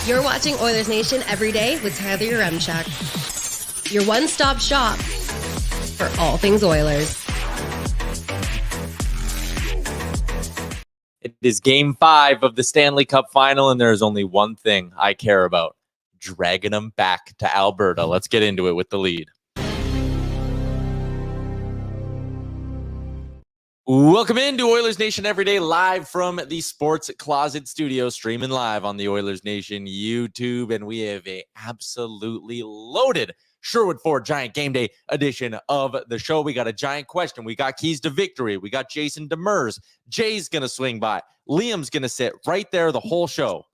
You're watching Oilers Nation Everyday with Tyler Yaremchuk. Your one-stop shop for all things Oilers. It is Game 5 of the Stanley Cup Final, and there is only one thing I care about: dragging them back to Alberta. Let's get into it with the lead. Welcome into Oilers Nation Everyday, live from the Sports Closet Studio, streaming live on the Oilers Nation YouTube, and we have a absolutely loaded Sherwood 4 Giant Game Day edition of the show. We got a giant question. We got keys to victory. We got Jason Demers. Jay's going to swing by. Liam's going to sit right there the whole show.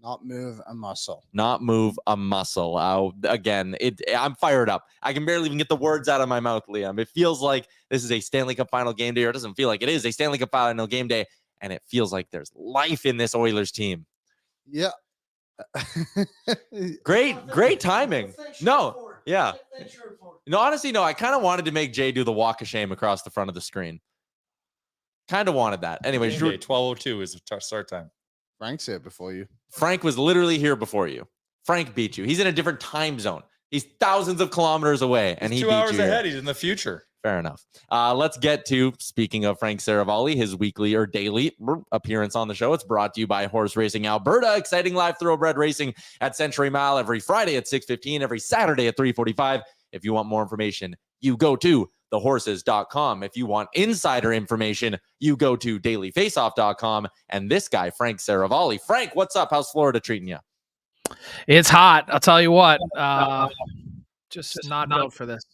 Not move a muscle. Not move a muscle. I'm fired up. I can barely even get the words out of my mouth, Liam. It feels like this is a Stanley Cup Final game day, or it doesn't feel like it is a Stanley Cup Final game day, and it feels like there's life in this Oilers team. Yeah. Great timing. No, yeah. No, honestly, no. I kind of wanted to make Jay do the walk of shame across the front of the screen. Kind of wanted that. Anyway, 12:02 is the start time. Frank's here before you. Frank was literally here before you. Frank beat you. He's in a different time zone. He's thousands of kilometers away, and he 2 beat hours you ahead. here. He's in the future. Fair enough. Let's get to, speaking of Frank Seravalli, his weekly or daily appearance on the show. It's brought to you by Horse Racing Alberta. Exciting live thoroughbred racing at Century Mile every Friday at 6:15, every Saturday at 3:45. If you want more information, you go to thehorses.com. If you want insider information, you go to dailyfaceoff.com. And this guy, Frank Seravalli. Frank, what's up? How's Florida treating you? It's hot. I'll tell you what. Just not built for this.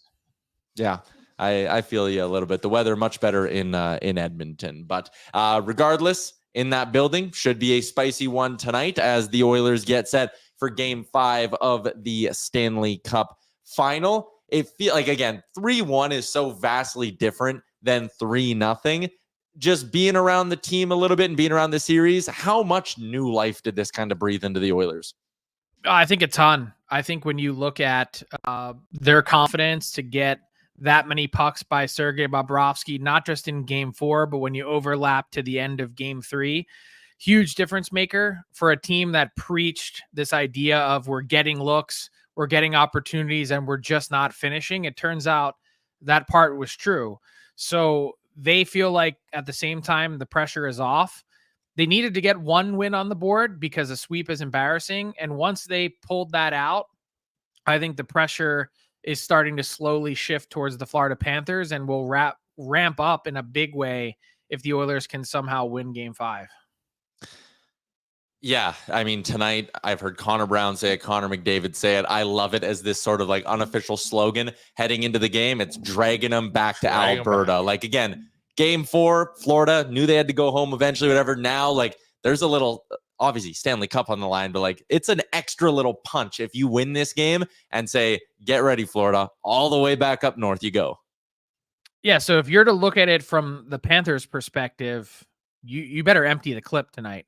Yeah, I feel you a little bit. The weather much better in Edmonton. But regardless, in that building, should be a spicy one tonight as the Oilers get set for Game 5 of the Stanley Cup Final. It feels like, again, 3-1 is so vastly different than 3-0. Just being around the team a little bit and being around the series, how much new life did this kind of breathe into the Oilers? I think a ton. I think when you look at their confidence to get that many pucks by Sergei Bobrovsky, not just in Game 4, but when you overlap to the end of Game 3, huge difference maker for a team that preached this idea of we're getting looks, we're getting opportunities, and we're just not finishing. It turns out that part was true. So they feel like at the same time, the pressure is off. They needed to get one win on the board because a sweep is embarrassing. And once they pulled that out, I think the pressure is starting to slowly shift towards the Florida Panthers and will ramp up in a big way if the Oilers can somehow win Game 5. Yeah, I mean, tonight I've heard Connor Brown say it, Connor McDavid say it. I love it as this sort of like unofficial slogan heading into the game. It's dragging them back to Alberta. Like, again, Game 4, Florida knew they had to go home eventually, whatever. Now, like, there's a little, obviously, Stanley Cup on the line, but like, it's an extra little punch if you win this game and say, get ready, Florida, all the way back up north you go. Yeah, so if you're to look at it from the Panthers' perspective, you better empty the clip tonight.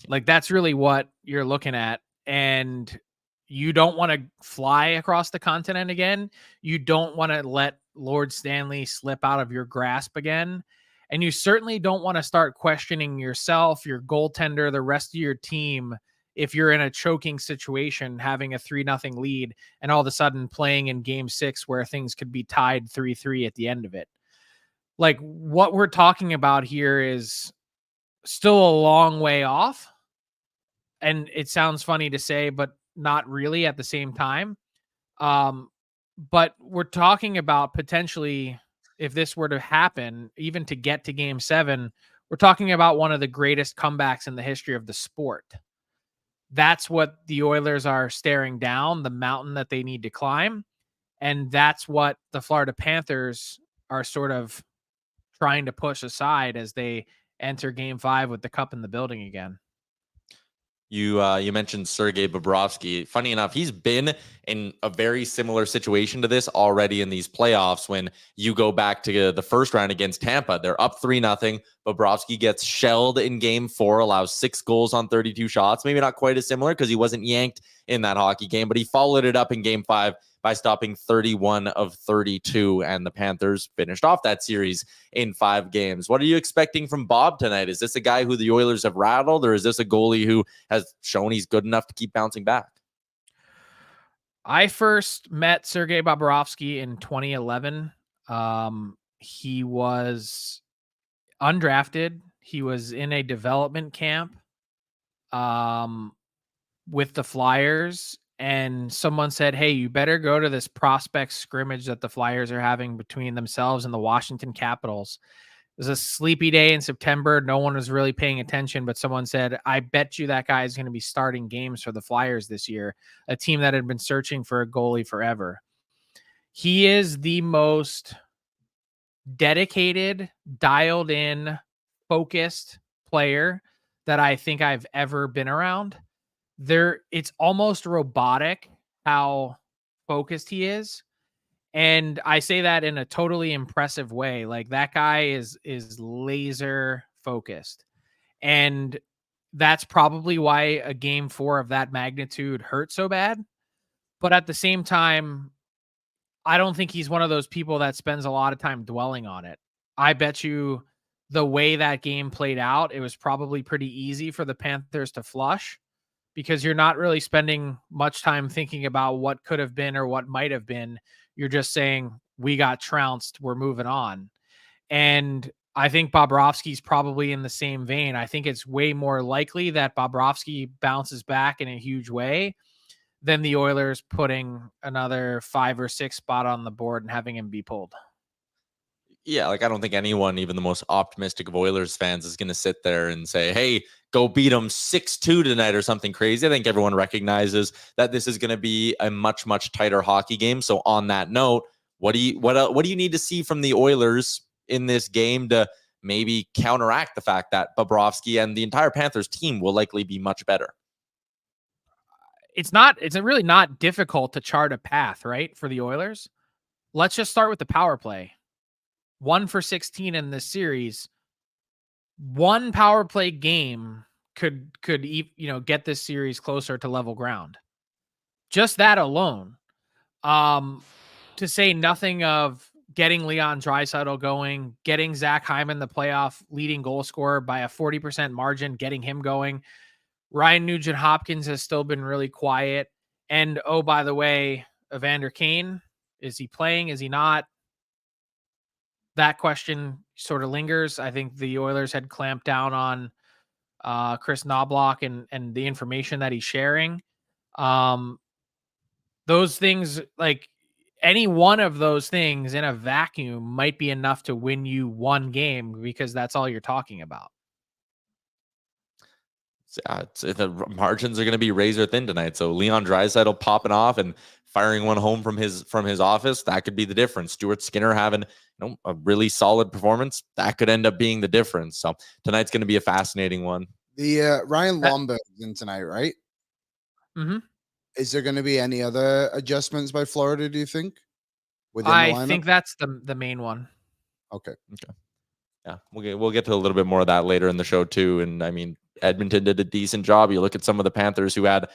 Like, that's really what you're looking at. And you don't want to fly across the continent again. You don't want to let Lord Stanley slip out of your grasp again. And you certainly don't want to start questioning yourself, your goaltender, the rest of your team, if you're in a choking situation, having a 3-0 lead, and all of a sudden playing in Game 6 where things could be tied 3-3 at the end of it. Like, what we're talking about here is still a long way off. And it sounds funny to say, but not really at the same time. But we're talking about potentially, if this were to happen, even to get to Game 7, we're talking about one of the greatest comebacks in the history of the sport. That's what the Oilers are staring down, the mountain that they need to climb. And that's what the Florida Panthers are sort of trying to push aside as they enter Game 5 with the cup in the building again. You mentioned Sergei Bobrovsky. Funny enough, he's been in a very similar situation to this already in these playoffs. When you go back to the first round against Tampa, they're up 3-0. Bobrovsky gets shelled in Game 4, allows 6 goals on 32 shots. Maybe not quite as similar because he wasn't yanked in that hockey game, but he followed it up in game 5 by stopping 31 of 32, and the Panthers finished off that series in 5 games. What are you expecting from Bob tonight? Is this a guy who the Oilers have rattled, or is this a goalie who has shown he's good enough to keep bouncing back? I first met Sergei Bobrovsky in 2011. He was undrafted. He was in a development camp with the Flyers, and someone said, hey, you better go to this prospect scrimmage that the Flyers are having between themselves and the Washington Capitals. It was a sleepy day in September. No one was really paying attention, but someone said, I bet you that guy is going to be starting games for the Flyers this year, a team that had been searching for a goalie forever. He is the most dedicated, dialed in, focused player that I think I've ever been around. It's almost robotic how focused he is. And I say that in a totally impressive way. Like, that guy is laser focused. And that's probably why a game 4 of that magnitude hurt so bad. But at the same time, I don't think he's one of those people that spends a lot of time dwelling on it. I bet you the way that game played out, it was probably pretty easy for the Panthers to flush, because you're not really spending much time thinking about what could have been or what might have been. You're just saying, we got trounced, we're moving on. And I think Bobrovsky's probably in the same vein. I think it's way more likely that Bobrovsky bounces back in a huge way than the Oilers putting another 5 or 6 spot on the board and having him be pulled. Yeah, like, I don't think anyone, even the most optimistic of Oilers fans, is going to sit there and say, hey, go beat them 6-2 tonight or something crazy. I think everyone recognizes that this is going to be a much, much tighter hockey game. So on that note, what do you need to see from the Oilers in this game to maybe counteract the fact that Bobrovsky and the entire Panthers team will likely be much better? It's really not difficult to chart a path, right, for the Oilers. Let's just start with the power play. 1 for 16 in this series. One power play game could get this series closer to level ground. Just that alone. To say nothing of getting Leon Draisaitl going, getting Zach Hyman, the playoff leading goal scorer, by a 40% margin, getting him going. Ryan Nugent-Hopkins has still been really quiet. And, oh, by the way, Evander Kane, is he playing? Is he not? That question sort of lingers. I think the Oilers had clamped down on Chris Knobloch and the information that he's sharing. Those things, like, any one of those things in a vacuum might be enough to win you one game, because that's all you're talking about. The margins are going to be razor thin tonight. So Leon Draisaitl popping off and firing one home from his office, that could be the difference. Stuart Skinner having a really solid performance, that could end up being the difference. So tonight's going to be a fascinating one. The Ryan Lomberg in tonight, right? Mm-hmm. Is there going to be any other adjustments by Florida, do you think? I think that's the main one. Okay. Yeah, we'll get to a little bit more of that later in the show too. And I mean, Edmonton did a decent job. You look at some of the Panthers who had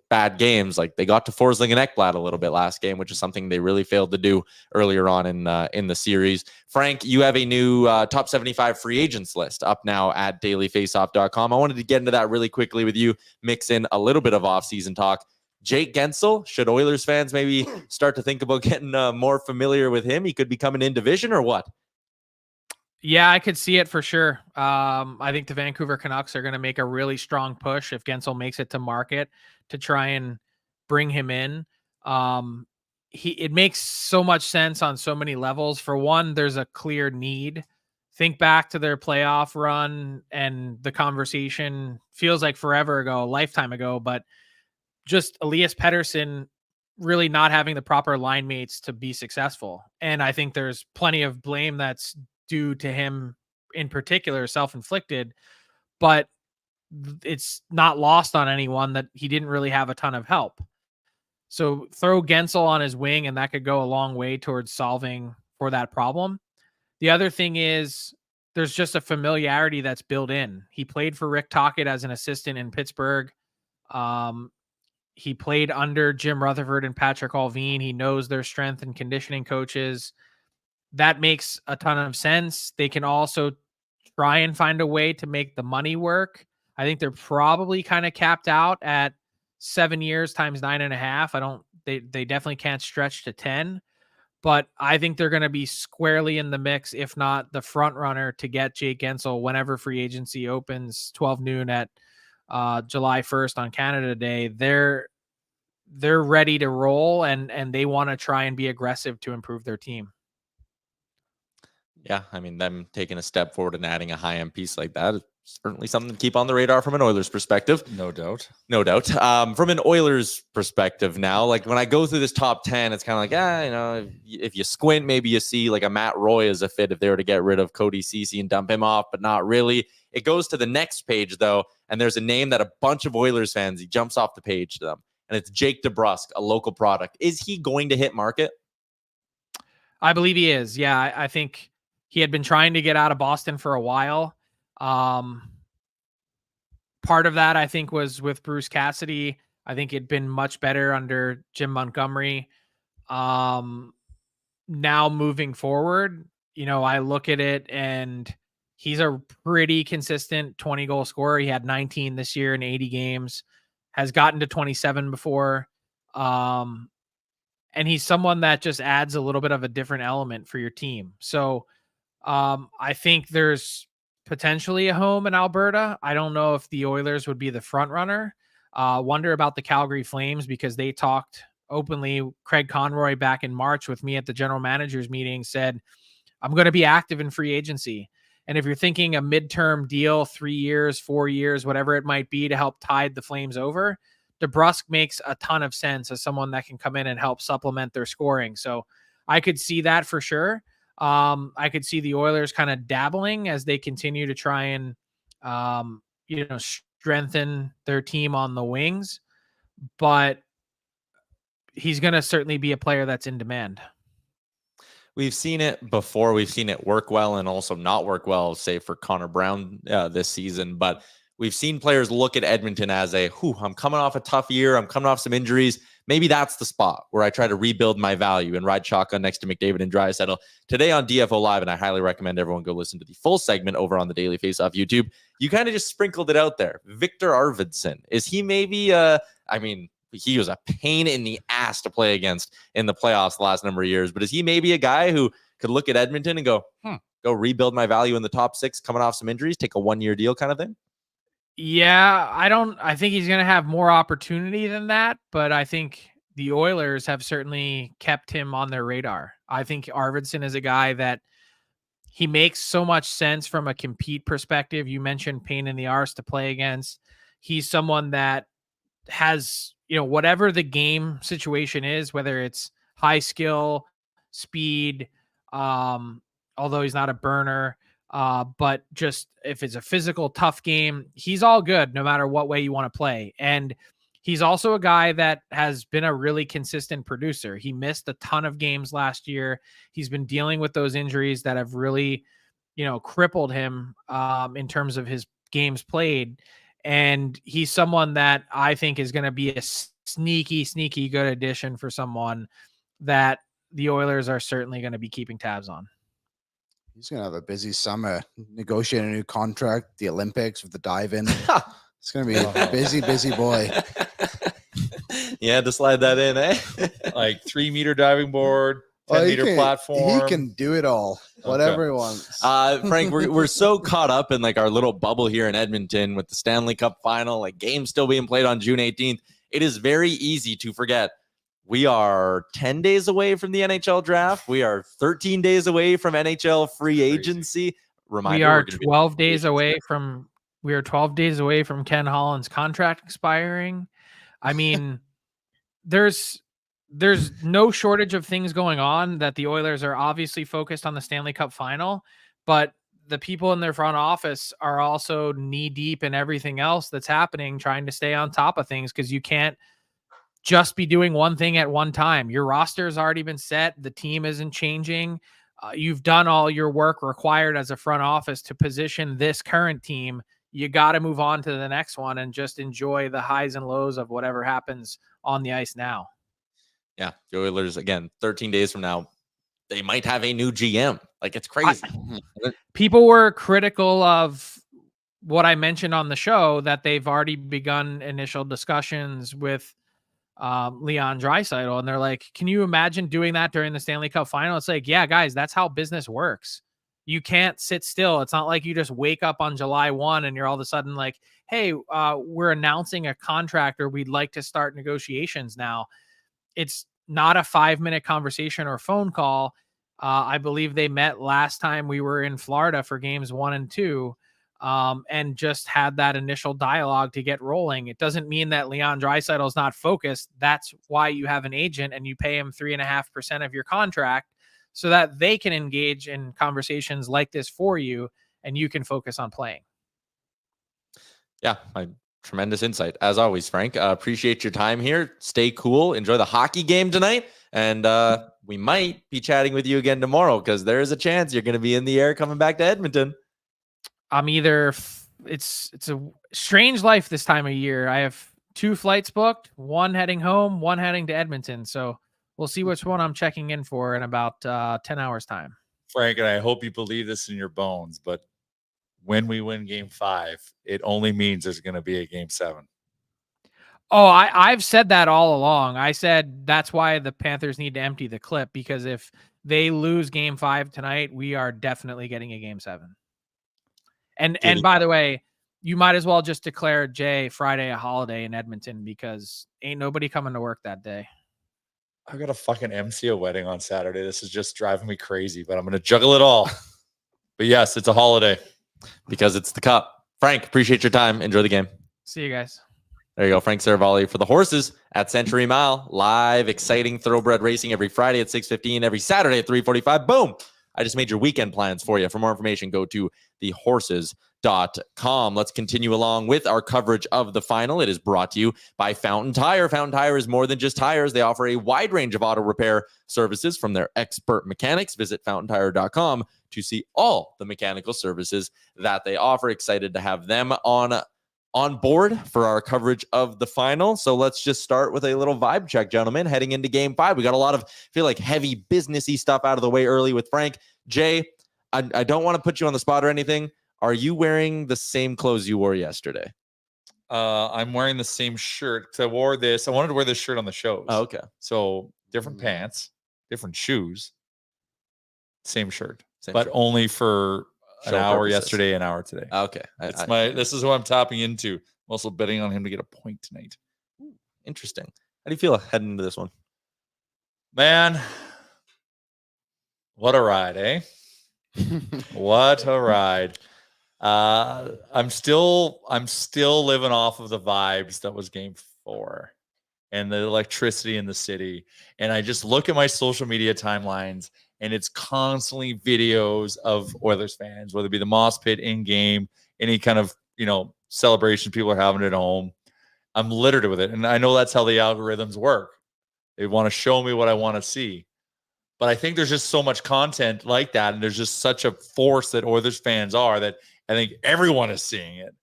bad games, like they got to Forsling and Ekblad a little bit last game, which is something they really failed to do earlier on in the series. Frank, you have a new top 75 free agents list up now at dailyfaceoff.com. I wanted to get into that really quickly with you, mix in a little bit of offseason talk. Jake Guentzel, should Oilers fans maybe start to think about getting more familiar with him? He could be coming in division, or what? Yeah, I could see it for sure. I think the Vancouver Canucks are going to make a really strong push if Guentzel makes it to market to try and bring him in. It makes so much sense on so many levels. For one, there's a clear need. Think back to their playoff run, and the conversation feels like forever ago, a lifetime ago, but just Elias Pettersson really not having the proper line mates to be successful. And I think there's plenty of blame that's due to him in particular, self-inflicted, but it's not lost on anyone that he didn't really have a ton of help. So throw Guentzel on his wing, and that could go a long way towards solving for that problem. The other thing is there's just a familiarity that's built in. He played for Rick Tocchet as an assistant in Pittsburgh. He played under Jim Rutherford and Patrick Allvin. He knows their strength and conditioning coaches. That makes a ton of sense. They can also try and find a way to make the money work. I think they're probably kind of capped out at 7 years times 9.5. They definitely can't stretch to 10, but I think they're going to be squarely in the mix, if not the front runner, to get Jake Gensel whenever free agency opens 12 noon at July 1st on Canada Day. They're ready to roll, and they want to try and be aggressive to improve their team. Yeah, I mean, them taking a step forward and adding a high-end piece like that is certainly something to keep on the radar from an Oilers perspective. No doubt. No doubt. From an Oilers perspective now, like when I go through this top 10, it's kind of like, if you squint, maybe you see like a Matt Roy as a fit if they were to get rid of Cody Ceci and dump him off, but not really. It goes to the next page, though, and there's a name that a bunch of Oilers fans, he jumps off the page to them, and it's Jake DeBrusk, a local product. Is he going to hit market? I believe he is. Yeah, I think he had been trying to get out of Boston for a while. Part of that, I think, was with Bruce Cassidy. I think it'd been much better under Jim Montgomery. Now moving forward, I look at it and he's a pretty consistent 20-goal scorer. He had 19 this year in 80 games, has gotten to 27 before. And he's someone that just adds a little bit of a different element for your team. So I think there's potentially a home in Alberta. I don't know if the Oilers would be the front runner. Wonder about the Calgary Flames, because they talked openly. Craig Conroy back in March with me at the general managers meeting said, I'm going to be active in free agency. And if you're thinking a midterm deal, 3 years, 4 years, whatever it might be to help tide the Flames over, DeBrusk makes a ton of sense as someone that can come in and help supplement their scoring. So I could see that for sure. I could see the Oilers kind of dabbling as they continue to try and, strengthen their team on the wings, but he's going to certainly be a player that's in demand. We've seen it before. We've seen it work well and also not work well, say for Connor Brown this season, but we've seen players look at Edmonton as I'm coming off a tough year. I'm coming off some injuries. Maybe that's the spot where I try to rebuild my value and ride shotgun next to McDavid and Draisaitl. Today on DFO Live, and I highly recommend everyone go listen to the full segment over on the Daily Faceoff YouTube. You kind of just sprinkled it out there. Victor Arvidsson. Is he maybe, he was a pain in the ass to play against in the playoffs the last number of years, but is he maybe a guy who could look at Edmonton and go rebuild my value in the top 6 coming off some injuries, take a 1-year deal kind of thing? Yeah, I think he's going to have more opportunity than that, but I think the Oilers have certainly kept him on their radar. I think Arvidsson is a guy that he makes so much sense from a compete perspective. You mentioned pain in the arse to play against. He's someone that has, whatever the game situation is, whether it's high skill, speed, although he's not a burner, but just if it's a physical, tough game, he's all good no matter what way you want to play. And he's also a guy that has been a really consistent producer. He missed a ton of games last year. He's been dealing with those injuries that have really, crippled him in terms of his games played. And he's someone that I think is going to be a sneaky good addition for someone that the Oilers are certainly going to be keeping tabs on. He's going to have a busy summer negotiating a new contract, the Olympics with the dive in. It's going to be a busy boy. Yeah, to slide that in, eh? Like 3-meter diving board, 10-meter platform. He can do it all, whatever he wants. Frank, we're so caught up in like our little bubble here in Edmonton with the Stanley Cup Final, like games still being played on June 18th. It is very easy to forget. We are 10 days away from the NHL draft. We are 13 days away from NHL free agency. Reminder, we are 12 days away from Ken Holland's contract expiring. I mean, there's no shortage of things going on that the Oilers are obviously focused on the Stanley Cup Final, but the people in their front office are also knee deep in everything else that's happening, trying to stay on top of things, because you can't just be doing one thing at one time. Your roster has already been set. The team isn't changing. You've done all your work required as a front office to position this current team. you got to move on to the next one and just enjoy the highs and lows of whatever happens on the ice now. Yeah. The Oilers, again, 13 days from now, they might have a new GM. Like, it's crazy. People were critical of what I mentioned on the show, that they've already begun initial discussions with Leon Draisaitl, and they're like, can you imagine doing that during the Stanley Cup Final? It's like, yeah, guys, that's how business works. You can't sit still. It's not like you just wake up on July 1 and you're all of a sudden like, hey, we're announcing a contract, or we'd like to start negotiations now. It's not a 5-minute conversation or phone call. I believe they met last time we were in Florida for games 1 and 2. And just had that initial dialogue to get rolling. It doesn't mean that Leon Draisaitl is not focused. That's why you have an agent and you pay him 3.5% of your contract, so that they can engage in conversations like this for you and you can focus on playing. Yeah, tremendous insight as always, Frank. Appreciate your time here. Stay cool. Enjoy the hockey game tonight, and we might be chatting with you again tomorrow, because there is a chance you're going to be in the air coming back to Edmonton. I'm either it's a strange life this time of year. I have 2 flights booked, one heading home, one heading to Edmonton. So we'll see which one I'm checking in for in about 10 hours time. Frank, and I hope you believe this in your bones, but when we win game 5, it only means there's going to be a game 7. Oh, I've said that all along. I said that's why the Panthers need to empty the clip, because if they lose game 5 tonight, we are definitely getting a game 7. And by the way, you might as well just declare Friday a holiday in Edmonton, because ain't nobody coming to work that day. I got a fucking MC a wedding on Saturday. This is just driving me crazy, but I'm going to juggle it all. But yes, it's a holiday because it's the Cup. Frank, appreciate your time. Enjoy the game. See you guys. There you go. Frank Seravalli for the Horses at Century Mile. Live, exciting thoroughbred racing every Friday at 6:15, every Saturday at 3:45. Boom. I just made your weekend plans for you. For more information, go to thehorses.com. Let's continue along with our coverage of the final. It is brought to you by Fountain Tire. Fountain Tire is more than just tires. They offer a wide range of auto repair services from their expert mechanics. Visit fountaintire.com to see all the mechanical services that they offer. Excited to have them on board for our coverage of the final. So let's just start with a little vibe check, gentlemen. Heading into game 5, we got a lot of, feel like, heavy businessy stuff out of the way early with Frank. Jay, I don't want to put you on the spot or anything. Are you wearing the same clothes you wore yesterday? I'm wearing the same shirt, because I wore this. I wanted to wear this shirt on the shows. Oh, okay. So different pants, different shoes, same shirt, But only for an hour yesterday, an hour today. Okay. This is who I'm tapping into. I'm also betting on him to get a point tonight. Interesting. How do you feel heading into this one? Man, what a ride, eh? What a ride. I'm still living off of the vibes that was game 4 and the electricity in the city. And I just look at my social media timelines, and it's constantly videos of Oilers fans, whether it be the Moss Pit in game, any kind of, celebration people are having at home. I'm littered with it. And I know that's how the algorithms work. They want to show me what I want to see. But I think there's just so much content like that. And there's just such a force that Oilers fans are, that I think everyone is seeing it,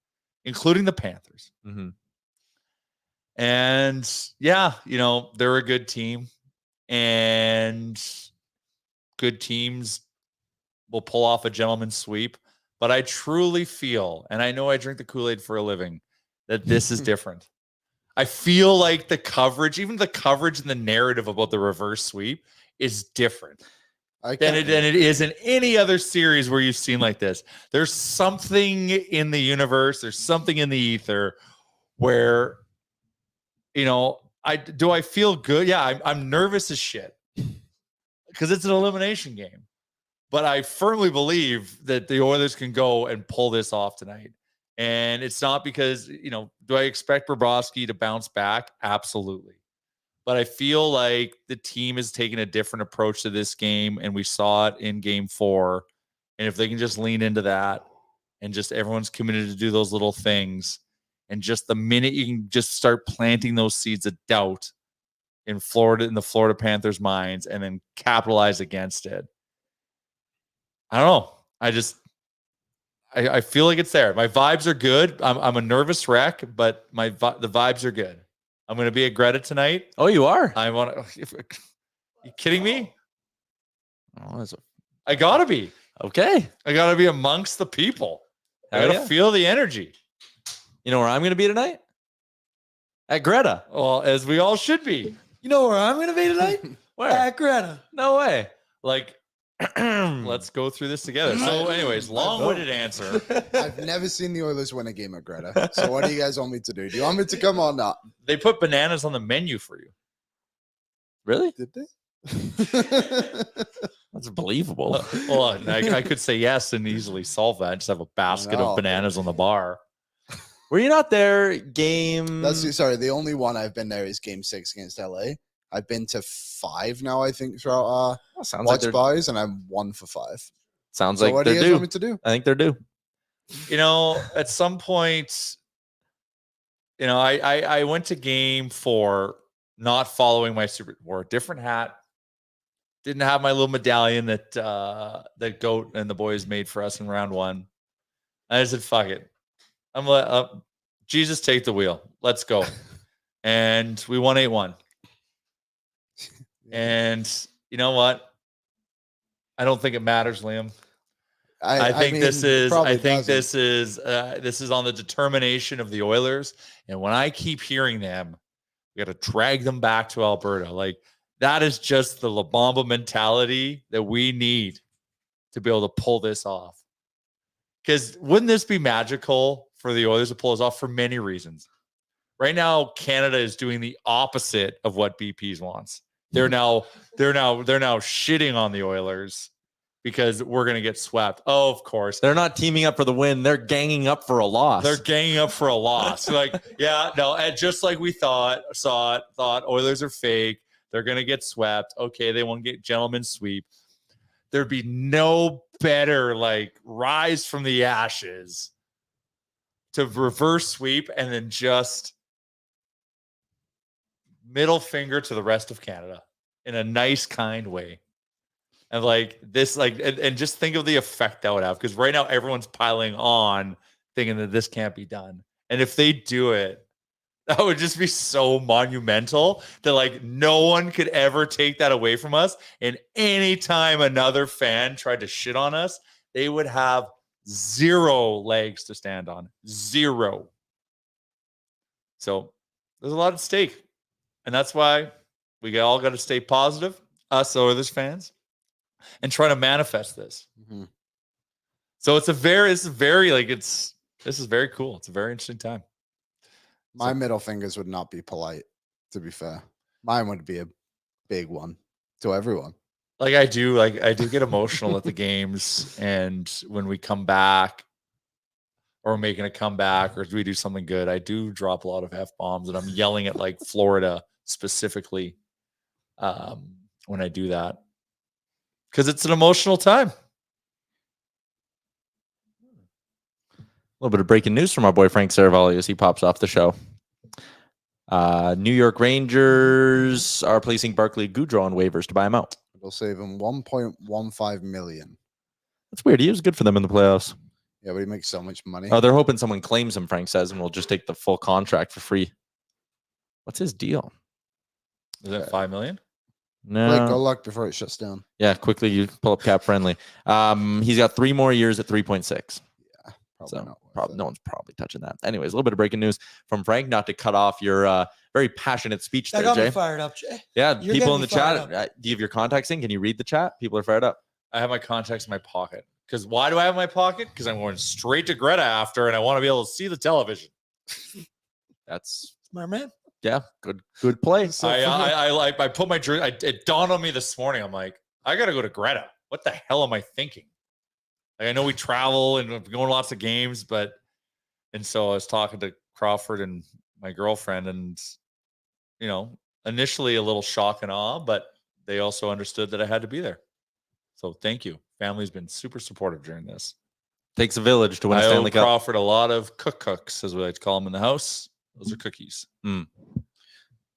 including the Panthers. Mm-hmm. And yeah, they're a good team, and good teams will pull off a gentleman's sweep. But I truly feel, and I know I drink the Kool-Aid for a living, that this is different. I feel like the coverage, even the coverage and the narrative about the reverse sweep, is different than it is in any other series where you've seen like this. There's something in the universe, there's something in the ether where, I feel good? Yeah, I'm nervous as shit because it's an elimination game. But I firmly believe that the Oilers can go and pull this off tonight. And it's not because, do I expect Bobrovsky to bounce back? Absolutely. But I feel like the team is taking a different approach to this game, and we saw it in game 4. And if they can just lean into that, and just everyone's committed to do those little things, and just the minute you can just start planting those seeds of doubt in the Florida Panthers' minds, and then capitalize against it. I don't know. I feel like it's there. My vibes are good. I'm a nervous wreck, but the vibes are good. I'm going to be at Greta tonight. Oh, you are? I want to. You kidding me? Oh, I gotta be. okay. I gotta be amongst the people. I Hell gotta yeah. feel the energy. You know where I'm going to be tonight? At Greta. Well, as we all should be. You know where I'm going to be tonight? Where? At Greta. No way. Like, let's go through this together. So, anyways, long-winded answer. I've never seen the Oilers win a game at Greta. So what do you guys want me to do? Do you want me to come or not? They put bananas on the menu for you. Really? Did they? That's believable. Hold on. I could say yes and easily solve that. Just have a basket No. of bananas on the bar. Were you not there game? Sorry, the only one I've been there is game 6 against LA. I've been to 5 now, I think, throughout sounds like watch they're, buys, and I'm 1 for 5. sounds So like what do they're you guys want due. me to do? I think they're due. You know, at some point, you know, I went to game 4 not following my wore a different hat. Didn't have my little medallion that that Goat and the boys made for us in round 1. I said, fuck it. I'm like, Jesus, take the wheel. Let's go. And we won 8-1. And you know what? I don't think it matters, Liam. I think mean, this is. probably I think doesn't. this is on the determination of the Oilers. And when I keep hearing them, we got to drag them back to Alberta. Like that is just the La Bamba mentality that we need to be able to pull this off. Because wouldn't this be magical for the Oilers to pull this off for many reasons? Right now, Canada is doing the opposite of what BP's wants. They're now shitting on the Oilers because we're going to get swept. Oh, of course. They're not teaming up for the win. They're ganging up for a loss. They're ganging up for a loss. Like, yeah, no, and just like we thought Oilers are fake. They're going to get swept. Okay, they won't get gentleman's sweep. There'd be no better like rise from the ashes to reverse sweep and then just middle finger to the rest of Canada in a nice, kind way. And like this, like, and just think of the effect that would have. Because right now everyone's piling on thinking that this can't be done. And if they do it, that would just be so monumental that like no one could ever take that away from us. And anytime another fan tried to shit on us, they would have 0 legs to stand on. 0. So there's a lot at stake. And that's why we all got to stay positive, us Oilers fans, and try to manifest this. Mhm. So this is very cool. It's a very interesting time. My middle fingers would not be polite, to be fair. Mine would be a big one to everyone. Like I do get emotional at the games, and when we come back or making a comeback or we do something good, I do drop a lot of F-bombs, and I'm yelling at like Florida specifically when I do that because it's an emotional time. A little bit of breaking news from our boy Frank Seravalli as he pops off the show. New York Rangers are placing Barclay Goodrow on waivers to buy him out. It'll save him 1.15 million. That's weird. He was good for them in the playoffs. Yeah, but he makes so much money. Oh, they're hoping someone claims him, Frank says, and we'll just take the full contract for free. What's his deal? Is it 5 million? No. Blake, go luck before it shuts down. Yeah, quickly you pull up cap friendly. He's got 3 more years at 3.6. Probably So not. Worth it. no one's probably touching that. Anyways, a little bit of breaking news from Frank, not to cut off your very passionate speech That there, got me Jay. fired up, Jay. Yeah, You're people in getting the me fired chat. Do you have your contacts in? Can you read the chat? People are fired up. I have my contacts in my pocket. Because why do I have my pocket? Because I'm going straight to Greta after, and I want to be able to see the television. That's Smart man. yeah, good play. I put my jersey. It dawned on me this morning. I'm like, I got to go to Greta. What the hell am I thinking? Like, I know we travel and we're going to lots of games, and so I was talking to Crawford and my girlfriend, and you know, initially a little shock and awe, but they also understood that I had to be there. So thank you. Family's been super supportive during this. Takes a village to win a I owe Stanley Cup. Crawford a lot of cooks, as we like to call them in the house. Those are cookies. You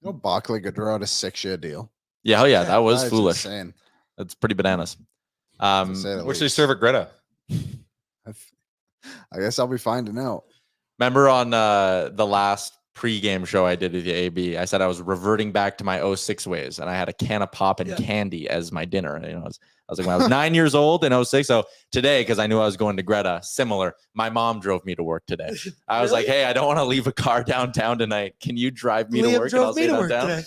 know, Barclay Goodrow had a 6-year deal. Yeah, oh yeah, that was That is foolish. insane. That's pretty bananas. To say the Which they least. serve at Greta. I guess I'll be finding out. Remember on the last pregame show I did with the AB, I said I was reverting back to my 06 ways, and I had a can of pop and candy as my dinner. You know, I was like, when I was 9 years old in 06. So today, because I knew I was going to Greta, similar, my mom drove me to work today. I was like, hey, I don't want to leave a car downtown tonight. Can you drive me to work? Drove me to work today.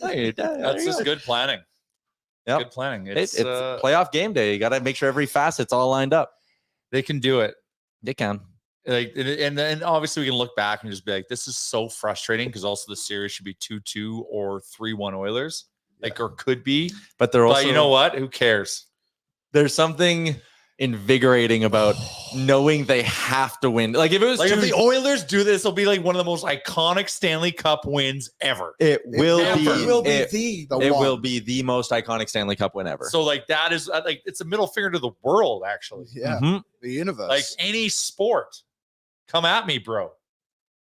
Hey, That's just good planning. Yep. Good planning. It's playoff game day. You got to make sure every facet's all lined up. They can do it. They can. Like, and obviously we can look back and just be like, this is so frustrating because also the series should be 2-2 or 3-1 Oilers, like, or could be. But they're also, you know what? Who cares? There's something invigorating about knowing they have to win. Like if it was like if the Oilers do this, it'll be like one of the most iconic Stanley Cup wins ever. It will be the most iconic Stanley Cup win ever. So like that is like it's a middle finger to the world, actually. Yeah, the universe. Like any sport, come at me, bro.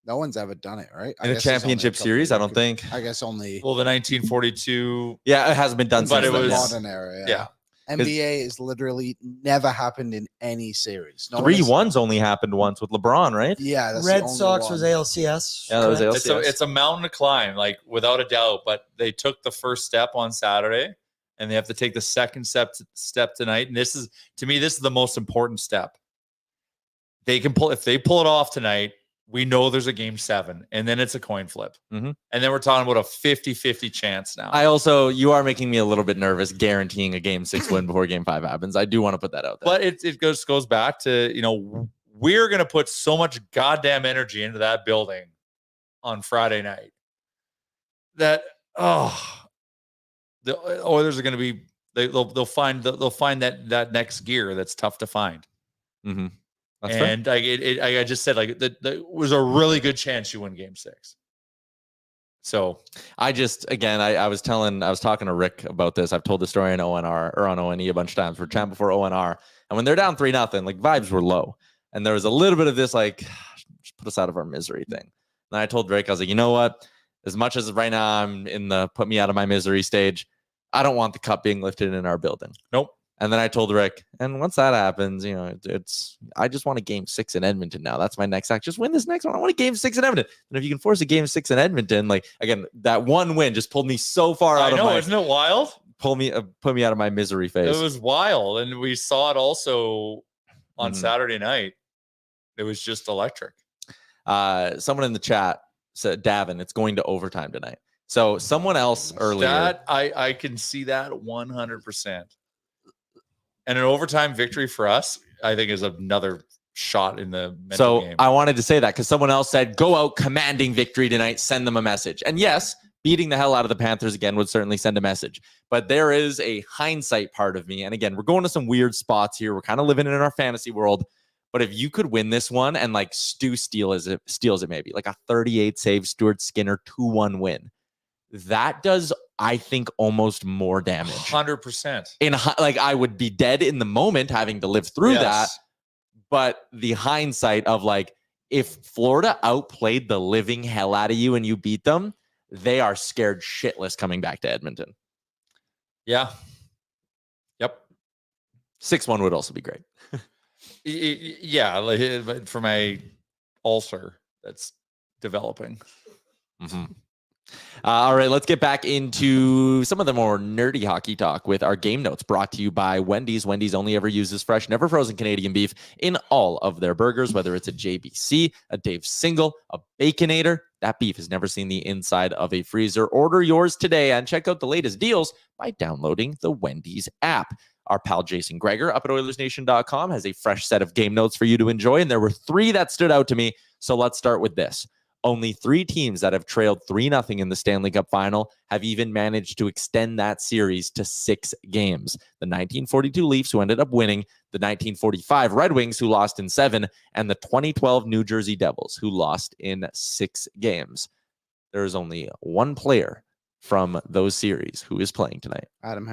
No one's ever done it, right? In a championship series, I don't think. I guess only. Well, the 1942. Yeah, it hasn't been done but since it was modern era. Yeah. NBA has literally never happened in any series. 3-1s only happened once with LeBron, right? Yeah, that's Red the only Sox one. was ALCS. Yeah, that was correct? ALCS. It's a mountain to climb, like without a doubt. But they took the first step on Saturday, and they have to take the second step tonight. And this is, to me, this is the most important step. If they pull it off tonight, we know there's a game 7, and then it's a coin flip. Mhm. And then we're talking about a 50-50 chance now. You are making me a little bit nervous guaranteeing a game 6 win before game 5 happens. I do want to put that out there. But it goes back to, we're going to put so much goddamn energy into that building on Friday night that, the Oilers are going to be, they'll find that next gear that's tough to find. Mm-hmm. And I just said, like, that was a really good chance you win game 6. So I was talking to Rick about this. I've told the story on ONR or on ONE a bunch of times. We're chatting before ONR, and when they're down 3-0, like vibes were low, and there was a little bit of this like, just put us out of our misery thing. And I told Drake, I was like, you know what? As much as right now I'm in the put me out of my misery stage, I don't want the cup being lifted in our building. Nope. And then I told Rick, and once that happens, I just want a game 6 in Edmonton now. That's my next act. Just win this next one. I want a game 6 in Edmonton. And if you can force a game 6 in Edmonton, like, again, that one win just pulled me so far out of my... isn't it wild? Put me out of my misery phase. It was wild. And we saw it also on Saturday night. It was just electric. Someone in the chat said, Davin, it's going to overtime tonight. So someone else earlier... That, I can see that 100%. And an overtime victory for us, I think, is another shot in the mental game. I wanted to say that because someone else said, go out commanding victory tonight, send them a message. And yes, beating the hell out of the Panthers again would certainly send a message. But there is a hindsight part of me. And again, we're going to some weird spots here. We're kind of living in our fantasy world. But if you could win this one and like Stu steals it maybe, like a 38 save Stuart Skinner 2-1 win, that does, I think, almost more damage. 100%. Like I would be dead in the moment having to live through that. But the hindsight of like, if Florida outplayed the living hell out of you and you beat them, they are scared shitless coming back to Edmonton. Yeah. Yep. 6-1 would also be great. Yeah. Like, for my ulcer that's developing. Mm-hmm. All right, let's get back into some of the more nerdy hockey talk with our game notes brought to you by Wendy's. Wendy's only ever uses fresh, never frozen Canadian beef in all of their burgers, whether it's a JBC, a Dave Single, a Baconator. That beef has never seen the inside of a freezer. Order yours today and check out the latest deals by downloading the Wendy's app. Our pal Jason Greger up at Oilersnation.com has a fresh set of game notes for you to enjoy, and there were 3 that stood out to me, so let's start with this. Only 3 teams that have trailed 3-0 in the Stanley Cup Final have even managed to extend that series to 6 games. The 1942 Leafs, who ended up winning, the 1945 Red Wings, who lost in 7, and the 2012 New Jersey Devils, who lost in 6 games. There is only one player from those series who is playing tonight. Adam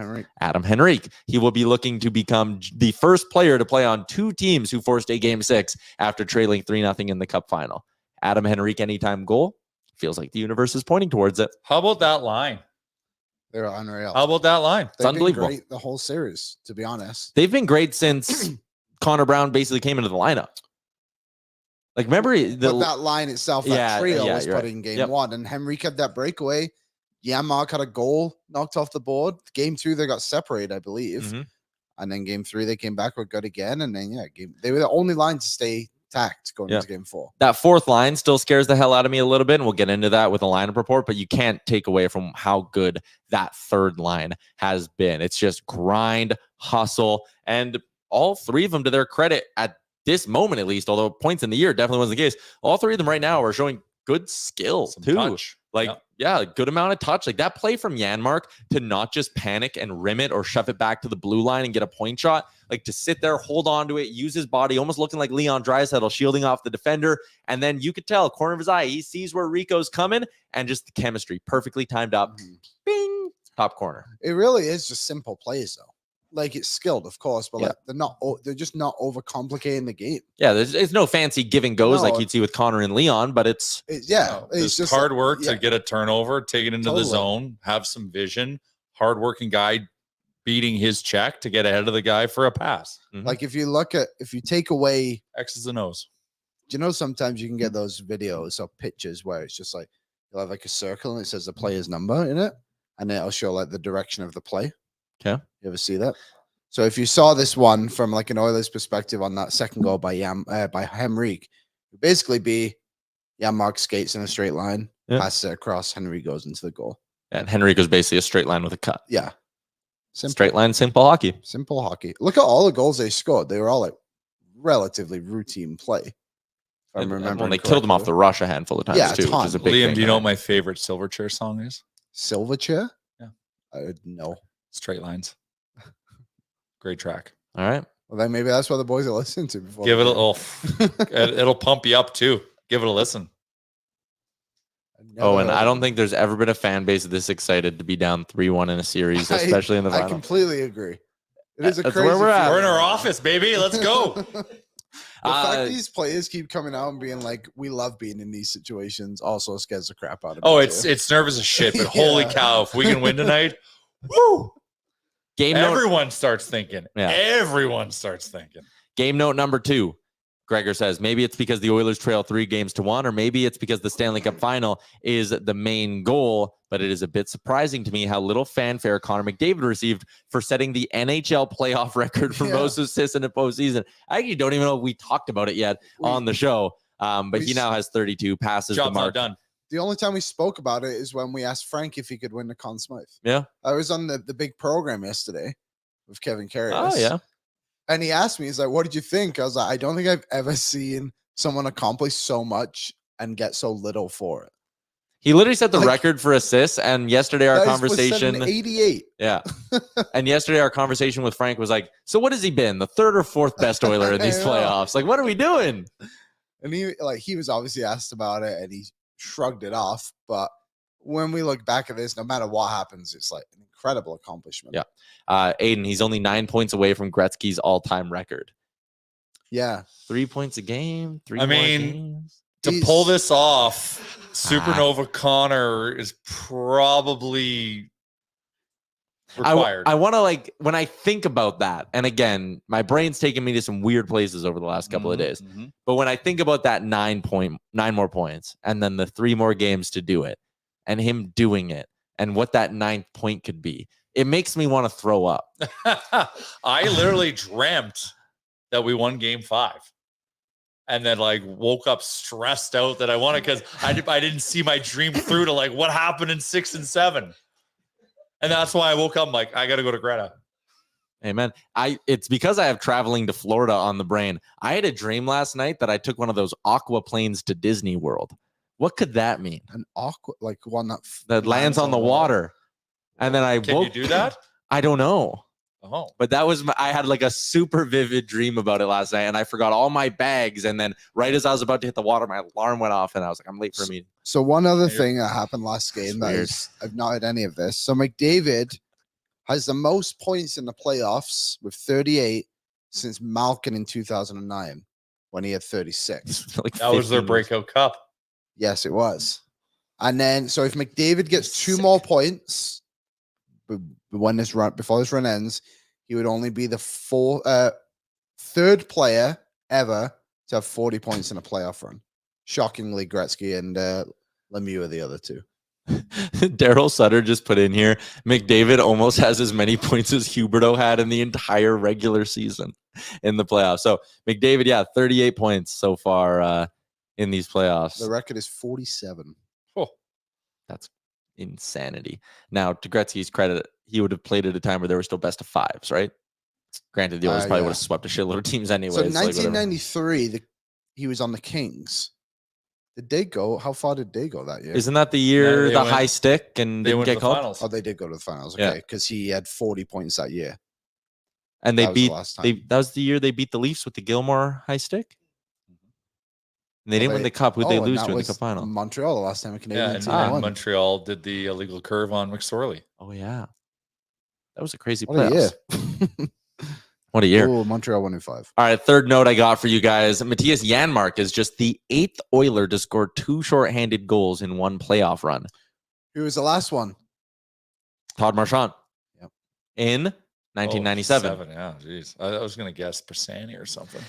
Henrique. He will be looking to become the first player to play on 2 teams who forced a game 6 after trailing 3-0 in the Cup Final. Adam Henrique anytime goal. Feels like the universe is pointing towards it. How about that line? They're unreal. How about that line? It's unbelievable. Been great the whole series, to be honest. They've been great since Connor Brown basically came into the lineup. Like, remember But that line itself, that trio was you're put right. in game Yep. 1, and Henrique had that breakaway. Janmark had a goal knocked off the board. Game 2, they got separated, I believe. Mhm. And then game 3, they came back with good again. And then, they were the only line to stay tacked going into game 4. That fourth line still scares the hell out of me a little bit, and we'll get into that with a lineup report, but you can't take away from how good that third line has been. It's just grind, hustle, and all three of them, to their credit, at this moment at least, although points in the year definitely wasn't the case, all three of them right now are showing good skill too. Touch. Like, good amount of touch. Like that play from Janmark to not just panic and rim it or shove it back to the blue line and get a point shot, like to sit there, hold on to it, use his body, almost looking like Leon Draisaitl shielding off the defender. And then you could tell, corner of his eye, he sees where Rico's coming, and just the chemistry perfectly timed up. Bing, top corner. It really is just simple plays, though. Like, it's skilled, of course, but like they're just not overcomplicating the game. Yeah, it's no fancy give and goes like No. you'd see with Connor and Leon, but it's It's It's just hard like- work yeah. to get a turnover, take it into Totally. the zone, have some vision, hardworking guy beating his check to get ahead of the guy for a pass. Like, if you take away, X's and O's. do you know, sometimes you can get those videos or pictures where it's just like, you'll have like a circle and it says the player's number in it, and then it'll show like the direction of the play. Okay. You ever see that? So if you saw this one from like an Oilers perspective on that second goal by Henrique, it would basically be Janmark skates in a straight line, passes it across, Henrique goes into the goal. and Henrique was basically a straight line with a cut. Yeah. Simple, Straight line, simple hockey. simple hockey. Look at all the goals they scored. They were all like relatively routine play. If I'm And remembering they killed him off the correctly. rush a handful of times Yeah, a too, which ton. is a big Liam, thing. do you know what my favorite Silverchair song is? Silverchair? Yeah. I would know. Straight Lines. Great track. All right. Well, then maybe that's what the boys are listening to before. Give the it a game. little. It'll pump you up too. Give it a listen. I've never Oh, and heard I of don't them. think there's ever been a fan base this excited to be down 3-1 in a series, especially in the I final. completely agree. It is a That's crazy where we're at. feeling. We're in our office, baby. Let's go. The Uh, fact these players keep coming out and being like, "We love being in these situations," also scares the crap out of me. Oh, too. it's nervous as shit, but holy Yeah. cow, if we can win tonight, woo! Game note, Everyone starts thinking. Yeah. Everyone starts thinking. game note number 2. Gregor says maybe it's because the Oilers trail 3-1, or maybe it's because the Stanley Cup Final is the main goal. But it is a bit surprising to me how little fanfare Connor McDavid received for setting the NHL playoff record for Yeah. most assists in a postseason. I actually don't even know if we talked about it yet on the show. But we he now has 32, passes the Job's not mark. done. The only time we spoke about it is when we asked Frank if he could win the Conn Smythe. Yeah. I was on the big program yesterday with Kevin Carrick. Oh yeah. And he asked me, he's like, "What did you think?" I was like, "I don't think I've ever seen someone accomplish so much and get so little for it." He literally set the Like- record for assists. And yesterday our Guys was setting conversation, 88. yeah. And yesterday our conversation with Frank was like, so what has he been? The third or fourth best Oiler in these I know. playoffs? Like, what are we doing? And he was obviously asked about it and he shrugged it off. But when we look back at this, no matter what happens, it's like an incredible accomplishment. Yeah. Aiden, he's only 9 points away from Gretzky's all-time record. Yeah. 3 points a game. I mean, games. To He's- pull this off, Supernova Connor is probably required. I want to, like, when I think about that, and again, my brain's taken me to some weird places over the last couple of days. Mhm. But when I think about that 9 more points, and then the 3 more games to do it, and him doing it, and what that 9th point could be, it makes me want to throw up. I literally dreamt that we won game 5. And then like woke up stressed out that I won it because I didn't see my dream through to like what happened in 6 and 7. And that's why I woke up like, I gotta go to Greta. Amen. It's because I have traveling to Florida on the brain. I had a dream last night that I took one of those aqua planes to Disney World. What could that mean? An awkward, like one That lands on the water. And then I Can woke. you do that? I don't know. Oh. But that was I had like a super vivid dream about it last night, and I forgot all my bags. And then right as I was about to hit the water, my alarm went off, and I was like, I'm late for a meeting. So one other Yeah, you're- thing that happened last game that weird. is, I've not heard any of this. So McDavid has the most points in the playoffs with 38 since Malkin in 2009 when he had 36. Like That was their 15 years. breakout cup. Yes, it was. And then, so if McDavid gets 2 more points when before this run ends, he would only be the third player ever to have 40 points in a playoff run. Shockingly, Gretzky and Lemieux are the other two. Daryl Sutter just put in here, McDavid almost has as many points as Huberto had in the entire regular season in the playoffs. So McDavid, 38 points so far in these playoffs. The record is 47. Oh, that's insanity. Now, to Gretzky's credit, he would have played at a time where there were still best of fives, right? Granted, the Oilers probably would have swept a shitload of teams anyway. So 1993, he was on the Kings. Did they go? How far did they go that year? Isn't that the year the high stick and they didn't went get to the called? finals. Oh, they did go to the finals. Yeah. Okay, because he had 40 points that year. And they That was the beat last time. that was the year they beat the Leafs with the Gilmore high stick. And they didn't win the cup. Who'd they and lose that to in the was cup final? Montreal the last time a Canadian and team won. Montreal did the illegal curve on McSorley. Oh yeah, that was a crazy What a playoffs. year. What a year! Oh, Montreal won in 5. All right, third note I got for you guys: Mattias Janmark is just the 8th Oiler to score 2 shorthanded goals in one playoff run. Who was the last one? Todd Marchand. Yep. In 1997. Yeah, geez. I was going to guess Persani or something.